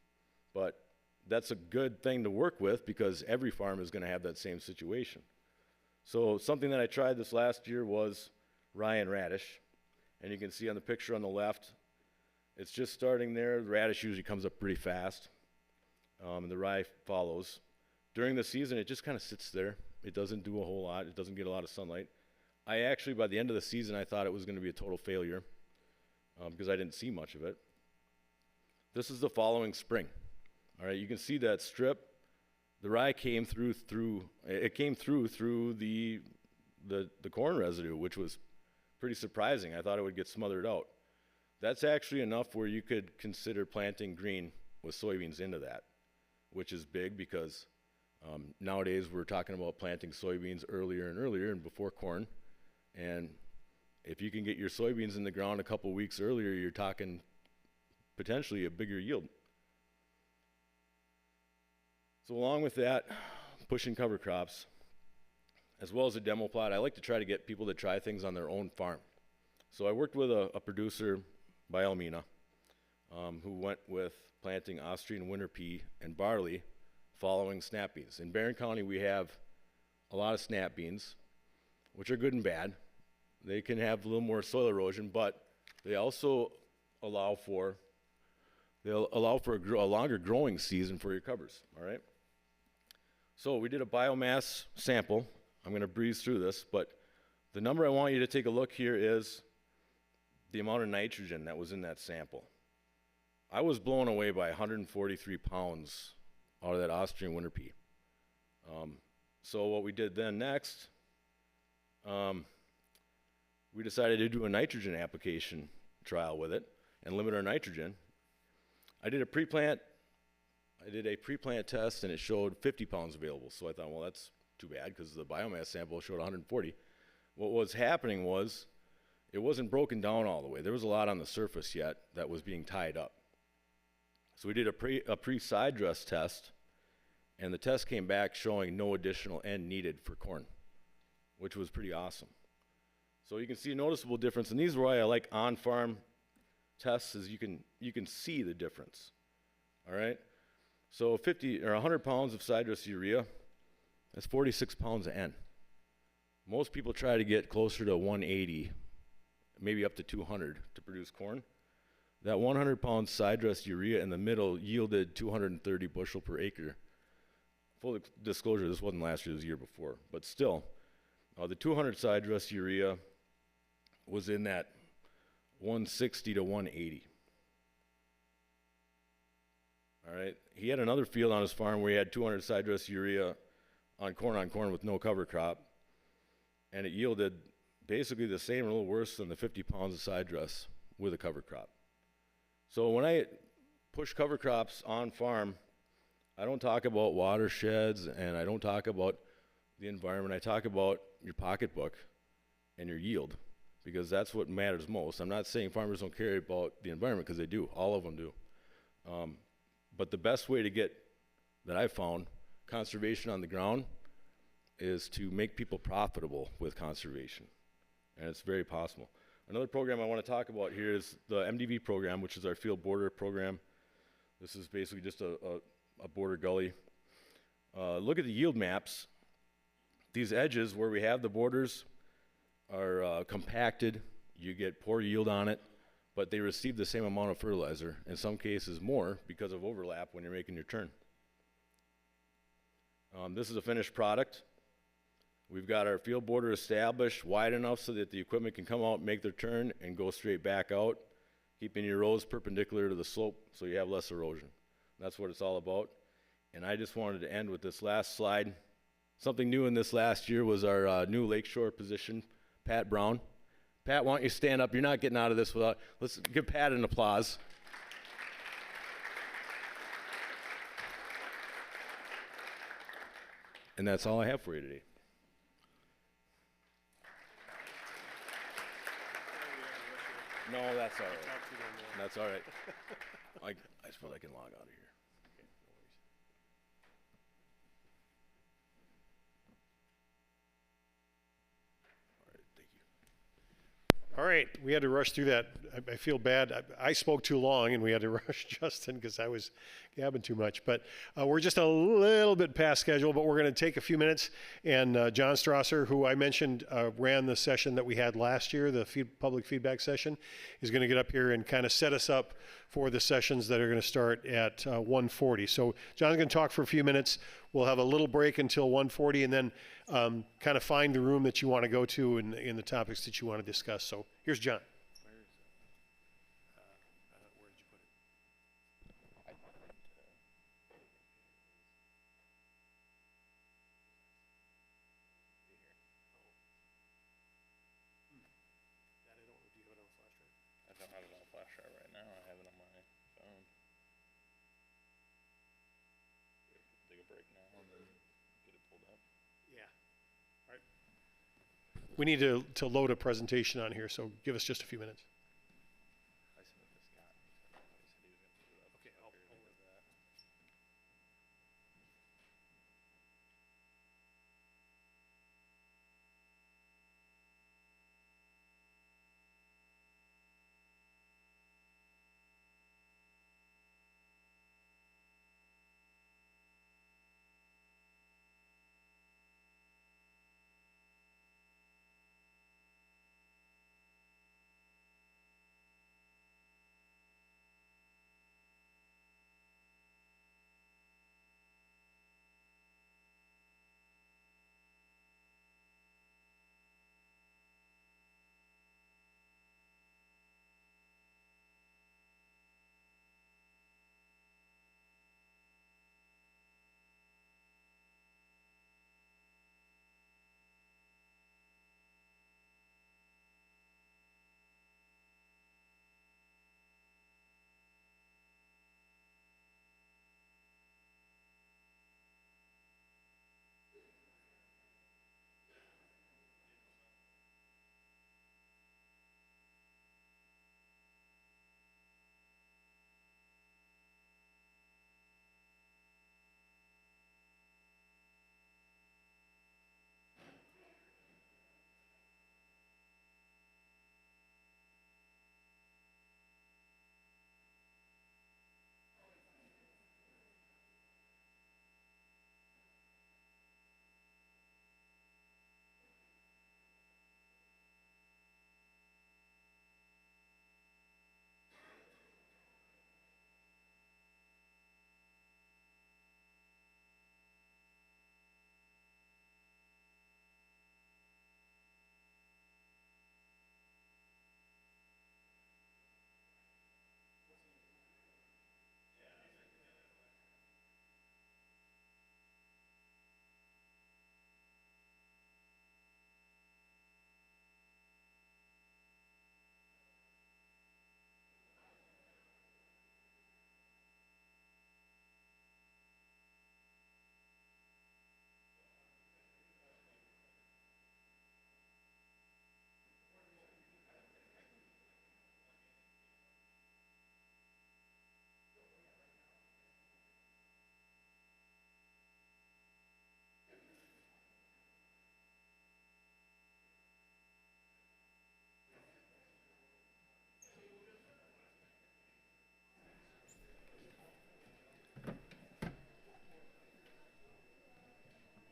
But that's a good thing to work with because every farm is going to have that same situation. So something that I tried this last year was rye and radish. And you can see on the picture on the left, it's just starting there. The radish usually comes up pretty fast. And the rye follows. During the season, it just kind of sits there. It doesn't do a whole lot. It doesn't get a lot of sunlight. I actually, by the end of the season, I thought it was going to be a total failure because I didn't see much of it. This is the following spring. All right, you can see that strip. The rye came through the corn residue, which was pretty surprising. I thought it would get smothered out. That's actually enough where you could consider planting green with soybeans into that, which is big because nowadays we're talking about planting soybeans earlier and earlier and before corn. And if you can get your soybeans in the ground a couple weeks earlier, you're talking potentially a bigger yield. So along with that, pushing cover crops, as well as a demo plot, I like to try to get people to try things on their own farm. So I worked with a producer by Elmina who went with planting Austrian winter pea and barley following snap beans. In Barron County, we have a lot of snap beans, which are good and bad. They can have a little more soil erosion, but they also allow for a longer growing season for your covers, all right? So we did a biomass sample. I'm going to breeze through this, but the number I want you to take a look here is the amount of nitrogen that was in that sample. I was blown away by 143 pounds out of that Austrian winter pea. So what we did then next, we decided to do a nitrogen application trial with it and limit our nitrogen. I did a pre-plant test and it showed 50 pounds available. So I thought, well, that's too bad because the biomass sample showed 140. What was happening was it wasn't broken down all the way. There was a lot on the surface yet that was being tied up. So we did a pre-side dress test, and the test came back showing no additional N needed for corn, which was pretty awesome. So you can see a noticeable difference, and these are why I like on-farm tests, is you can see the difference. All right? So 50 or 100 pounds of side dress urea, that's 46 pounds of N. Most people try to get closer to 180, maybe up to 200 to produce corn. That 100-pound side dress urea in the middle yielded 230 bushel per acre. Full disclosure, this wasn't last year, it was the year before. But still, the 200 side dress urea was in that 160 to 180. All right. He had another field on his farm where he had 200 side dress urea on corn with no cover crop, and it yielded basically the same or a little worse than the 50 pounds of side dress with a cover crop. So when I push cover crops on farm, I don't talk about watersheds and I don't talk about the environment. I talk about your pocketbook and your yield because that's what matters most. I'm not saying farmers don't care about the environment because they do. All of them do. But the best way to get, that I've found, conservation on the ground is to make people profitable with conservation. And it's very possible. Another program I want to talk about here is the MDV program, which is our field border program. This is basically just a border gully. Look at the yield maps. These edges where we have the borders are compacted. You get poor yield on it, but they receive the same amount of fertilizer, in some cases more, because of overlap when you're making your turn. This is a finished product. We've got our field border established wide enough so that the equipment can come out, make their turn, and go straight back out. keeping your rows perpendicular to the slope so you have less erosion. That's what it's all about. And I just wanted to end with this last slide. Something new in this last year was our new lakeshore position, Pat Brown. Pat, why don't you stand up? You're not getting out of this without, let's give Pat an applause. And that's all I have for you today. No, that's all right. That's all right. I suppose I can log out of here. All right, thank you. All right, we had to rush through that. I feel bad. I spoke too long, and we had to rush Justin because I was gabbing too much. But we're just a little bit past schedule, but we're going to take a few minutes. And John Strasser, who I mentioned ran the session that we had last year, the public feedback session, is going to get up here and kind of set us up for the sessions that are going to start at 1:40. So John's going to talk for a few minutes. We'll have a little break until 1:40, and then kind of find the room that you want to go to in the topics that you want to discuss. So here's John. Where did you put it? That I don't. Do you have it on flash drive? I don't have it on flash drive right now. I have it on my phone. Take a break now and then get it pulled up. Yeah. All right. We need to load a presentation on here, so give us just a few minutes. I sent it to Scott. He said he was going to put it up. Okay, I'll work that.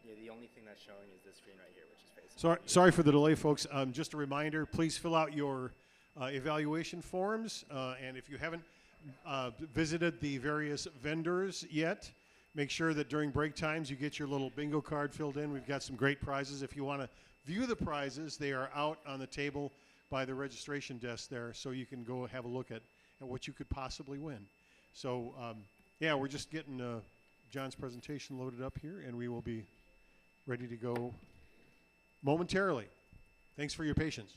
Yeah, the only thing that's showing is this screen right here, which is facing. Sorry for the delay, folks. Just a reminder, please fill out your evaluation forms. And if you haven't visited the various vendors yet, make sure that during break times you get your little bingo card filled in. We've got some great prizes. If you want to view the prizes, they are out on the table by the registration desk there, so you can go have a look at what you could possibly win. So, yeah, we're just getting John's presentation loaded up here, and we will be ready to go momentarily. Thanks for your patience.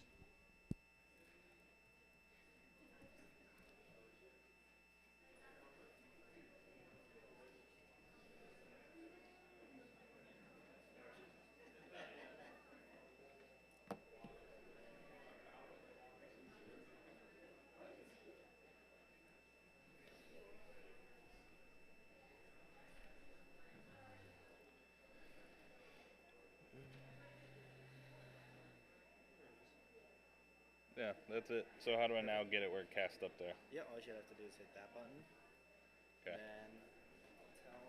Yeah, that's it. So how do I now get it where it casts up there? Yeah, all you have to do is hit that button. Okay. Then tell.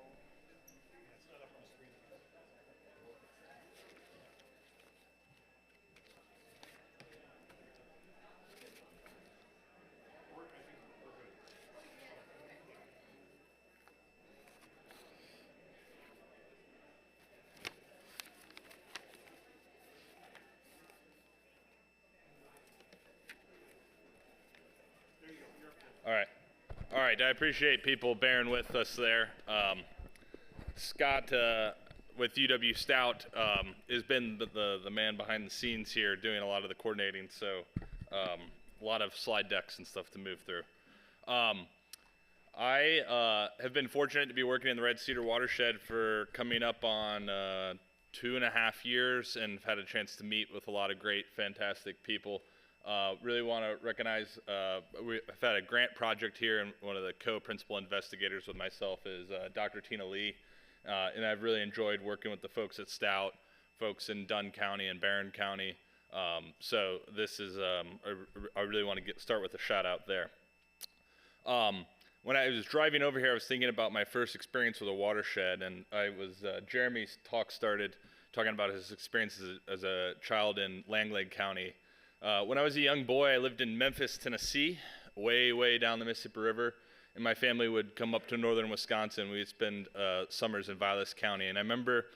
All right. All right. I appreciate people bearing with us there. Scott with UW Stout has been the man behind the scenes here doing a lot of the coordinating, so a lot of slide decks and stuff to move through. I have been fortunate to be working in the Red Cedar Watershed for coming up on 2.5 years, and have had a chance to meet with a lot of great, fantastic people. Really want to recognize, we've had a grant project here, and one of the co-principal investigators with myself is Dr. Tina Lee, and I've really enjoyed working with the folks at Stout, folks in Dunn County and Barron County. So this is, I really want to start with a shout out there. When I was driving over here, I was thinking about my first experience with a watershed, and Jeremy's talk started talking about his experiences as a child in Langlade County. When I was a young boy, I lived in Memphis, Tennessee, way down the Mississippi River, and my family would come up to northern Wisconsin. We'd spend summers in Vilas County, and I remember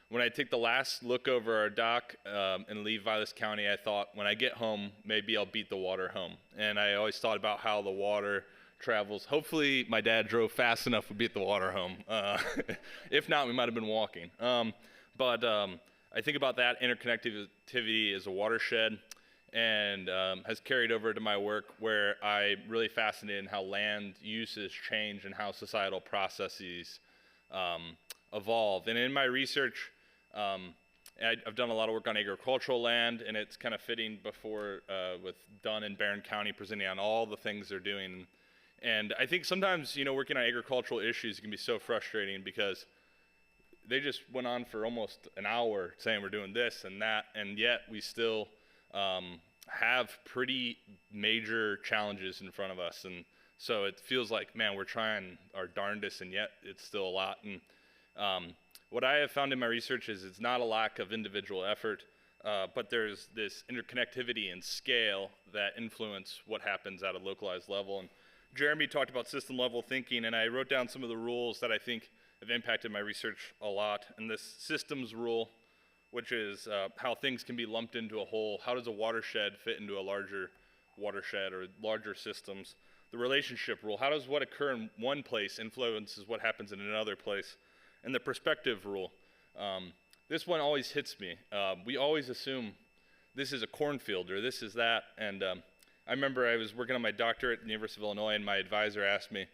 when I take the last look over our dock and leave Vilas County, I thought, when I get home, maybe I'll beat the water home. And I always thought about how the water travels. Hopefully my dad drove fast enough to beat the water home. If not, we might have been walking. But I think about that interconnectivity as a watershed, and has carried over to my work, where I'm really fascinated in how land uses change and how societal processes evolve. And in my research, I've done a lot of work on agricultural land, and it's kind of fitting before with Dunn and Barron County presenting on all the things they're doing. And I think sometimes, working on agricultural issues can be so frustrating, because they just went on for almost an hour saying we're doing this and that, and yet we still have pretty major challenges in front of us. And so it feels like, man, we're trying our darndest, and yet it's still a lot. And what I have found in my research is it's not a lack of individual effort, but there's this interconnectivity and scale that influence what happens at a localized level. And Jeremy talked about system level thinking, and I wrote down some of the rules that I think have impacted my research a lot. And this systems rule, which is how things can be lumped into a whole. How does a watershed fit into a larger watershed or larger systems? The relationship rule, how does what occur in one place influences what happens in another place? And the perspective rule, this one always hits me. We always assume this is a cornfield or this is that. And I remember I was working on my doctorate at the University of Illinois, and my advisor asked me,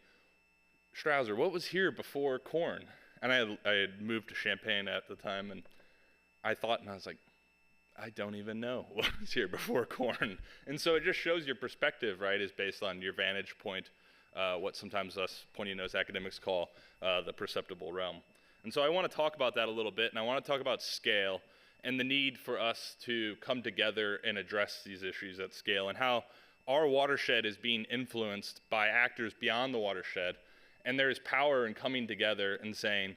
Strouser, what was here before corn? And I had moved to Champaign at the time, and I thought, and I was like, I don't even know what was here before corn. And so it just shows your perspective, right, is based on your vantage point, what sometimes us pointy-nosed academics call the perceptible realm. And so I want to talk about that a little bit, and I want to talk about scale and the need for us to come together and address these issues at scale, and how our watershed is being influenced by actors beyond the watershed. And there is power in coming together and saying,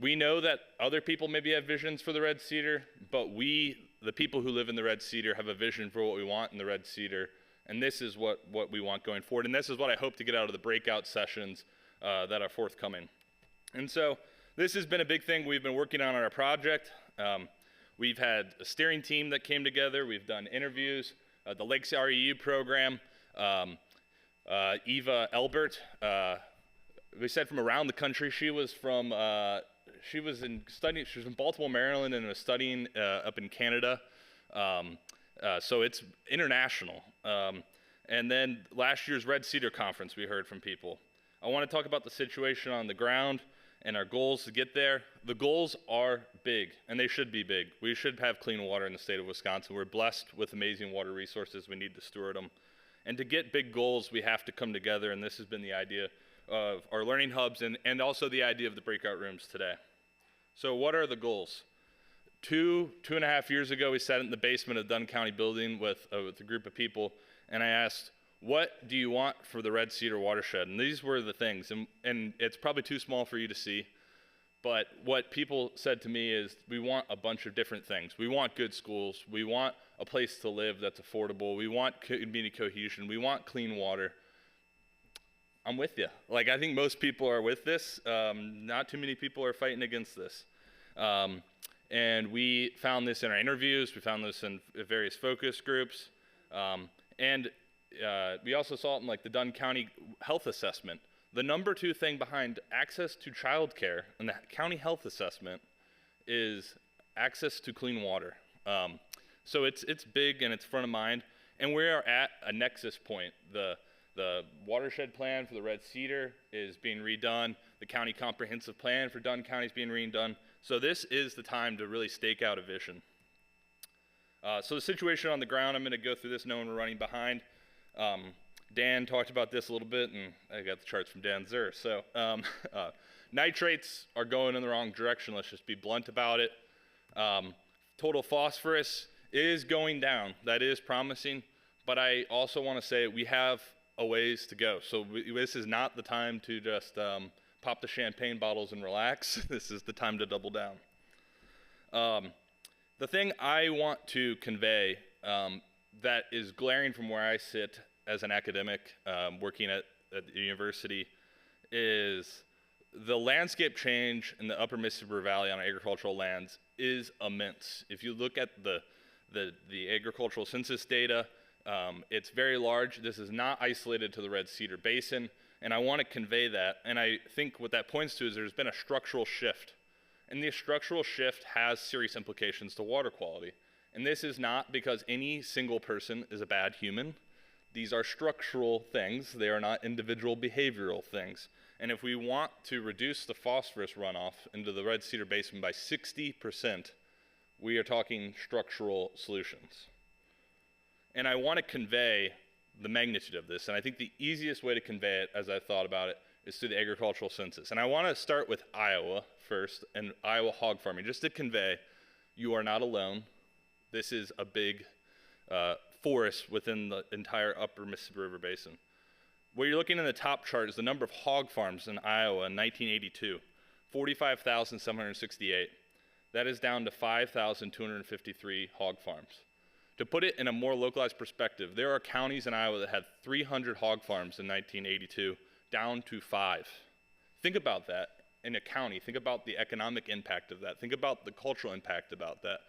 we know that other people maybe have visions for the Red Cedar, but we, the people who live in the Red Cedar, have a vision for what we want in the Red Cedar, and this is what we want going forward. And this is what I hope to get out of the breakout sessions that are forthcoming. And so this has been a big thing we've been working on our project. We've had a steering team that came together. We've done interviews, the Lakes REU program. Eva Elbert, we said from around the country. She was from she was in Baltimore, Maryland, and was studying up in Canada. So it's international. And then last year's Red Cedar Conference, we heard from people. I want to talk about the situation on the ground and our goals to get there. The goals are big, and they should be big. We should have clean water in the state of Wisconsin. We're blessed with amazing water resources. We need to steward them. And to get big goals, we have to come together, and this has been the idea of our learning hubs and also the idea of the breakout rooms today. So what are the goals? Two and a half years ago, we sat in the basement of the Dunn County building with a group of people, and I asked, what do you want for the Red Cedar Watershed? And these were the things, and it's probably too small for you to see, but what people said to me is, we want a bunch of different things. We want good schools. We want a place to live that's affordable. We want community cohesion. We want clean water. I'm with you. Like, I think most people are with this. Not too many people are fighting against this. And we found this in our interviews. We found this in various focus groups. And we also saw it in like the Dunn County Health Assessment. The number 2 thing behind access to childcare in the county health assessment is access to clean water. So it's big and it's front of mind. And we are at a nexus point. The watershed plan for the Red Cedar is being redone. The county comprehensive plan for Dunn County is being redone. So this is the time to really stake out a vision. So the situation on the ground, I'm going to go through this knowing we're running behind. Dan talked about this a little bit, and I got the charts from Dan Zur. So nitrates are going in the wrong direction. Let's just be blunt about it. Total phosphorus is going down. That is promising. But I also want to say we have a ways to go. So this is not the time to just pop the champagne bottles and relax. This is the time to double down. The thing I want to convey that is glaring from where I sit as an academic working at the university is the landscape change in the upper Mississippi River Valley on agricultural lands is immense. If you look at the agricultural census data, it's very large. This is not isolated to the Red Cedar Basin, and I want to convey that. And I think what that points to is there's been a structural shift, and the structural shift has serious implications to water quality. And this is not because any single person is a bad human. These are structural things. They are not individual behavioral things. And if we want to reduce the phosphorus runoff into the Red Cedar Basin by 60%, we are talking structural solutions. And I want to convey the magnitude of this, and I think the easiest way to convey it, as I've thought about it, is through the agricultural census. And I want to start with Iowa first, and Iowa hog farming, just to convey you are not alone. This is a big forest within the entire upper Mississippi River Basin. What you're looking in the top chart is the number of hog farms in Iowa in 1982, 45,768. That is down to 5,253 hog farms. To put it in a more localized perspective, there are counties in Iowa that had 300 hog farms in 1982, down to 5. Think about that in a county. Think about the economic impact of that. Think about the cultural impact about that.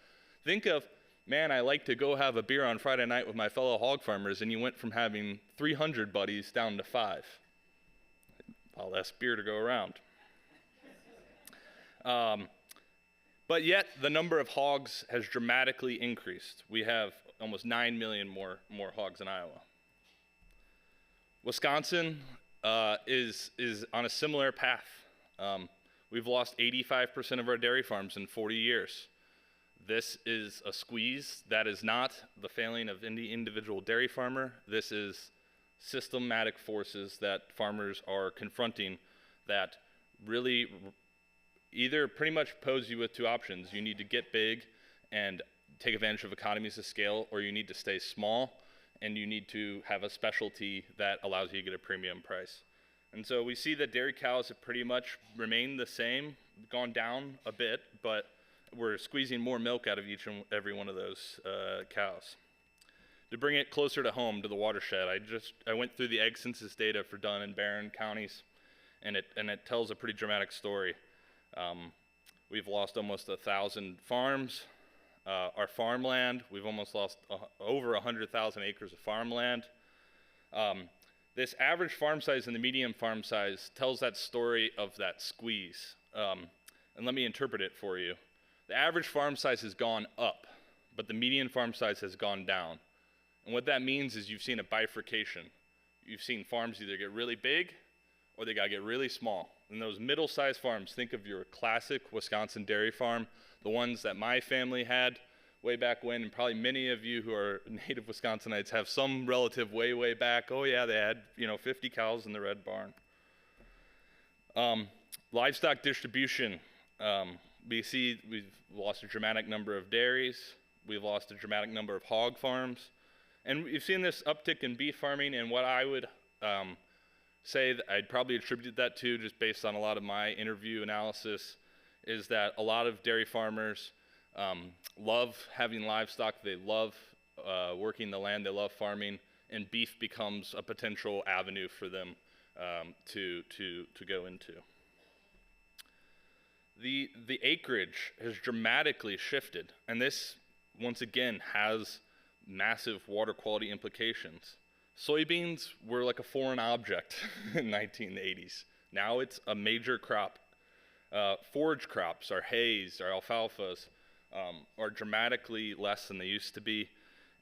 Think of, man, I like to go have a beer on Friday night with my fellow hog farmers, and you went from having 300 buddies down to 5. A lot less beer to go around. But yet, the number of hogs has dramatically increased. We have almost 9 million more hogs in Iowa. Wisconsin is on a similar path. We've lost 85% of our dairy farms in 40 years. This is a squeeze. That is not the failing of any individual dairy farmer. This is systematic forces that farmers are confronting that really either pretty much pose you with 2 options. You need to get big and take advantage of economies of scale, or you need to stay small and you need to have a specialty that allows you to get a premium price. And so we see that dairy cows have pretty much remained the same, gone down a bit, but we're squeezing more milk out of each and every one of those cows. To bring it closer to home, to the watershed, I went through the egg census data for Dunn and Barron counties, and it tells a pretty dramatic story. We've lost almost 1,000 farms. Our farmland, we've almost lost over 100,000 acres of farmland. This average farm size and the median farm size tells that story of that squeeze. And let me interpret it for you. The average farm size has gone up, but the median farm size has gone down. And what that means is you've seen a bifurcation. You've seen farms either get really big or they gotta get really small. And those middle-sized farms, think of your classic Wisconsin dairy farm, the ones that my family had way back when, and probably many of you who are native Wisconsinites have some relative way back. Oh yeah, they had 50 cows in the red barn. Livestock distribution. We see we've lost a dramatic number of dairies. We've lost a dramatic number of hog farms. And we've seen this uptick in beef farming, and what I would say that I'd probably attribute that to, just based on a lot of my interview analysis, is that a lot of dairy farmers love having livestock. They love working the land. They love farming, and beef becomes a potential avenue for them to go into. The acreage has dramatically shifted, and this once again has massive water quality implications. Soybeans were like a foreign object in the 1980s. Now it's a major crop. Forage crops, our hays, our alfalfas, are dramatically less than they used to be.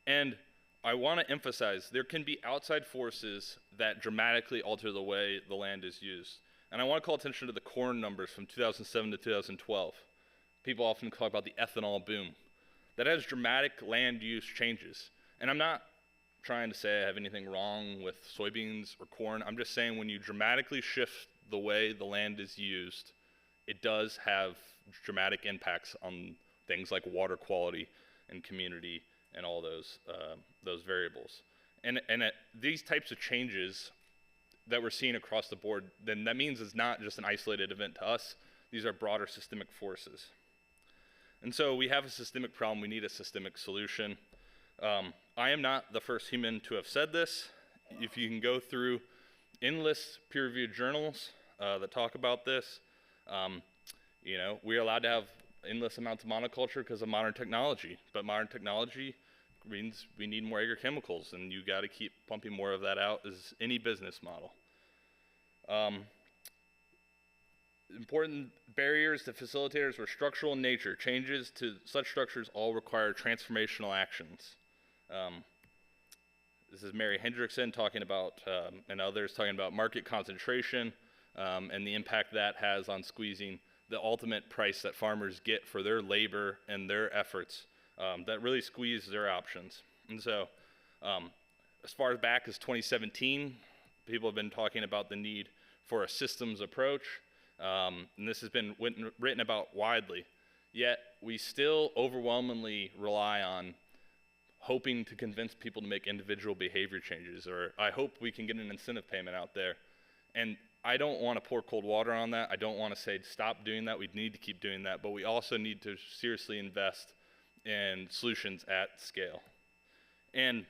And I want to emphasize, there can be outside forces that dramatically alter the way the land is used. And I want to call attention to the corn numbers from 2007 to 2012. People often talk about the ethanol boom. That has dramatic land use changes. And I'm not trying to say I have anything wrong with soybeans or corn. I'm just saying when you dramatically shift the way the land is used, it does have dramatic impacts on things like water quality and community and all those variables. And these types of changes that we're seeing across the board, then that means it's not just an isolated event to us. These are broader systemic forces. And so we have a systemic problem. We need a systemic solution. I am not the first human to have said this. If you can go through endless peer-reviewed journals that talk about this, we're allowed to have endless amounts of monoculture because of modern technology. But modern technology means we need more agrochemicals, and you got to keep pumping more of that out as any business model. Important barriers to facilitators were structural in nature. Changes to such structures all require transformational actions. This is Mary Hendrickson talking about, and others talking about market concentration and the impact that has on squeezing the ultimate price that farmers get for their labor and their efforts that really squeeze their options. And so as far back as 2017, people have been talking about the need for a systems approach. And this has been written about widely, yet we still overwhelmingly rely on hoping to convince people to make individual behavior changes, or I hope we can get an incentive payment out there. And I don't want to pour cold water on that. I don't want to say stop doing that. We need to keep doing that, but we also need to seriously invest in solutions at scale. And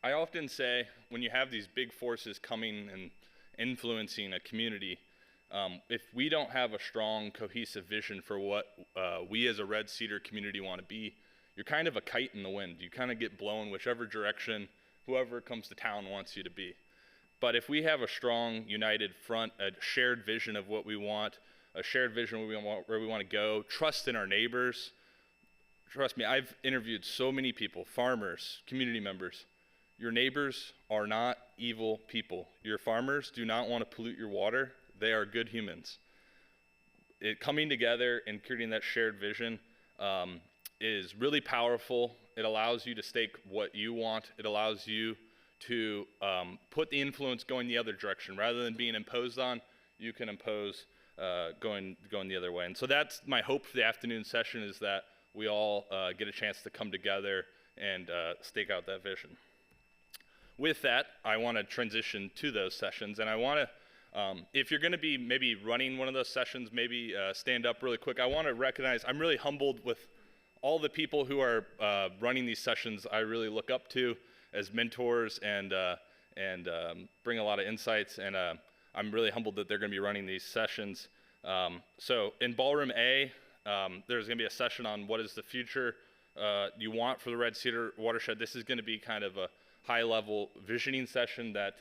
I often say when you have these big forces coming and influencing a community, if we don't have a strong, cohesive vision for what we as a Red Cedar community want to be, you're kind of a kite in the wind. You kind of get blown whichever direction whoever comes to town wants you to be. But if we have a strong, united front, a shared vision of what we want, a shared vision of where we want to go, trust in our neighbors. Trust me, I've interviewed so many people, farmers, community members. Your neighbors are not evil people. Your farmers do not want to pollute your water. They are good humans. Coming together and creating that shared vision is really powerful. It allows you to stake what you want. It allows you to put the influence going the other direction. Rather than being imposed on, you can impose going the other way. And so that's my hope for the afternoon session, is that we all get a chance to come together and stake out that vision. With that, I want to transition to those sessions, and I want to if you're going to be maybe running one of those sessions, maybe stand up really quick. I want to recognize I'm really humbled with all the people who are running these sessions. I really look up to as mentors and bring a lot of insights, and I'm really humbled that they're going to be running these sessions. So in Ballroom A, there's going to be a session on what is the future you want for the Red Cedar Watershed. This is going to be kind of a high-level visioning session that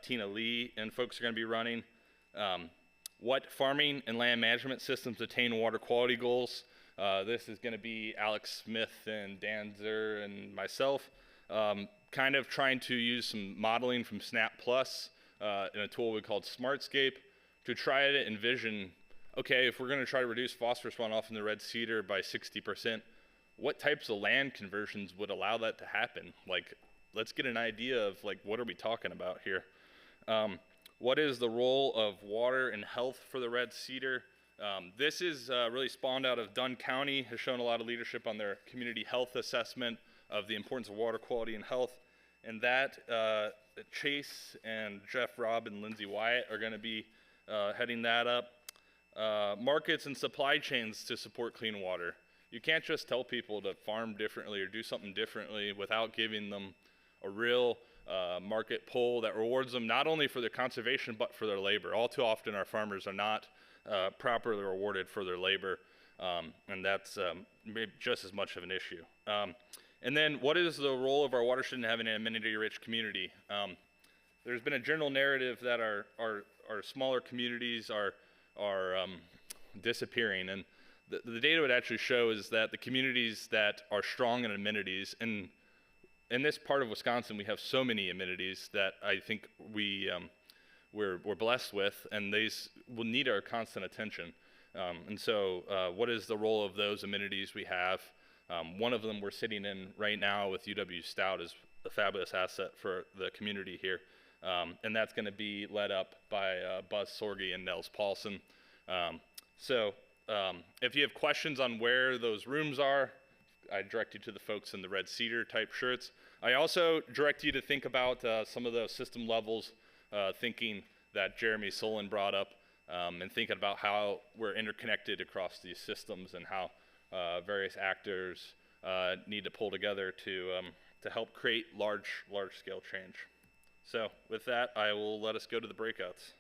Tina Lee and folks are going to be running. What farming and land management systems attain water quality goals. This is going to be Alex Smith and Dan Zer and myself, kind of trying to use some modeling from Snap Plus in a tool we called Smartscape to try to envision, okay, if we're going to try to reduce phosphorus runoff in the Red Cedar by 60%, what types of land conversions would allow that to happen? Like, let's get an idea of, like, what are we talking about here? What is the role of water and health for the Red Cedar? This is really spawned out of Dunn County, has shown a lot of leadership on their community health assessment of the importance of water quality and health. And that, Chase and Jeff Robb and Lindsay Wyatt are going to be heading that up. Markets and supply chains to support clean water. You can't just tell people to farm differently or do something differently without giving them a real market pull that rewards them not only for their conservation but for their labor. All too often our farmers are not properly rewarded for their labor, and that's maybe just as much of an issue. And then what is the role of our watershed in having an amenity-rich community? There's been a general narrative that our smaller communities are disappearing, and the data would actually show is that the communities that are strong in amenities, and in this part of Wisconsin we have so many amenities that I think we're blessed with, and these will need our constant attention. And so what is the role of those amenities we have? One of them we're sitting in right now with UW Stout is a fabulous asset for the community here. And that's going to be led up by Buzz Sorge and Nels Paulson. If you have questions on where those rooms are, I direct you to the folks in the Red Cedar type shirts. I also direct you to think about some of the system levels thinking that Jeremy Solon brought up, and thinking about how we're interconnected across these systems and how various actors need to pull together to help create large scale change. So with that, I will let us go to the breakouts.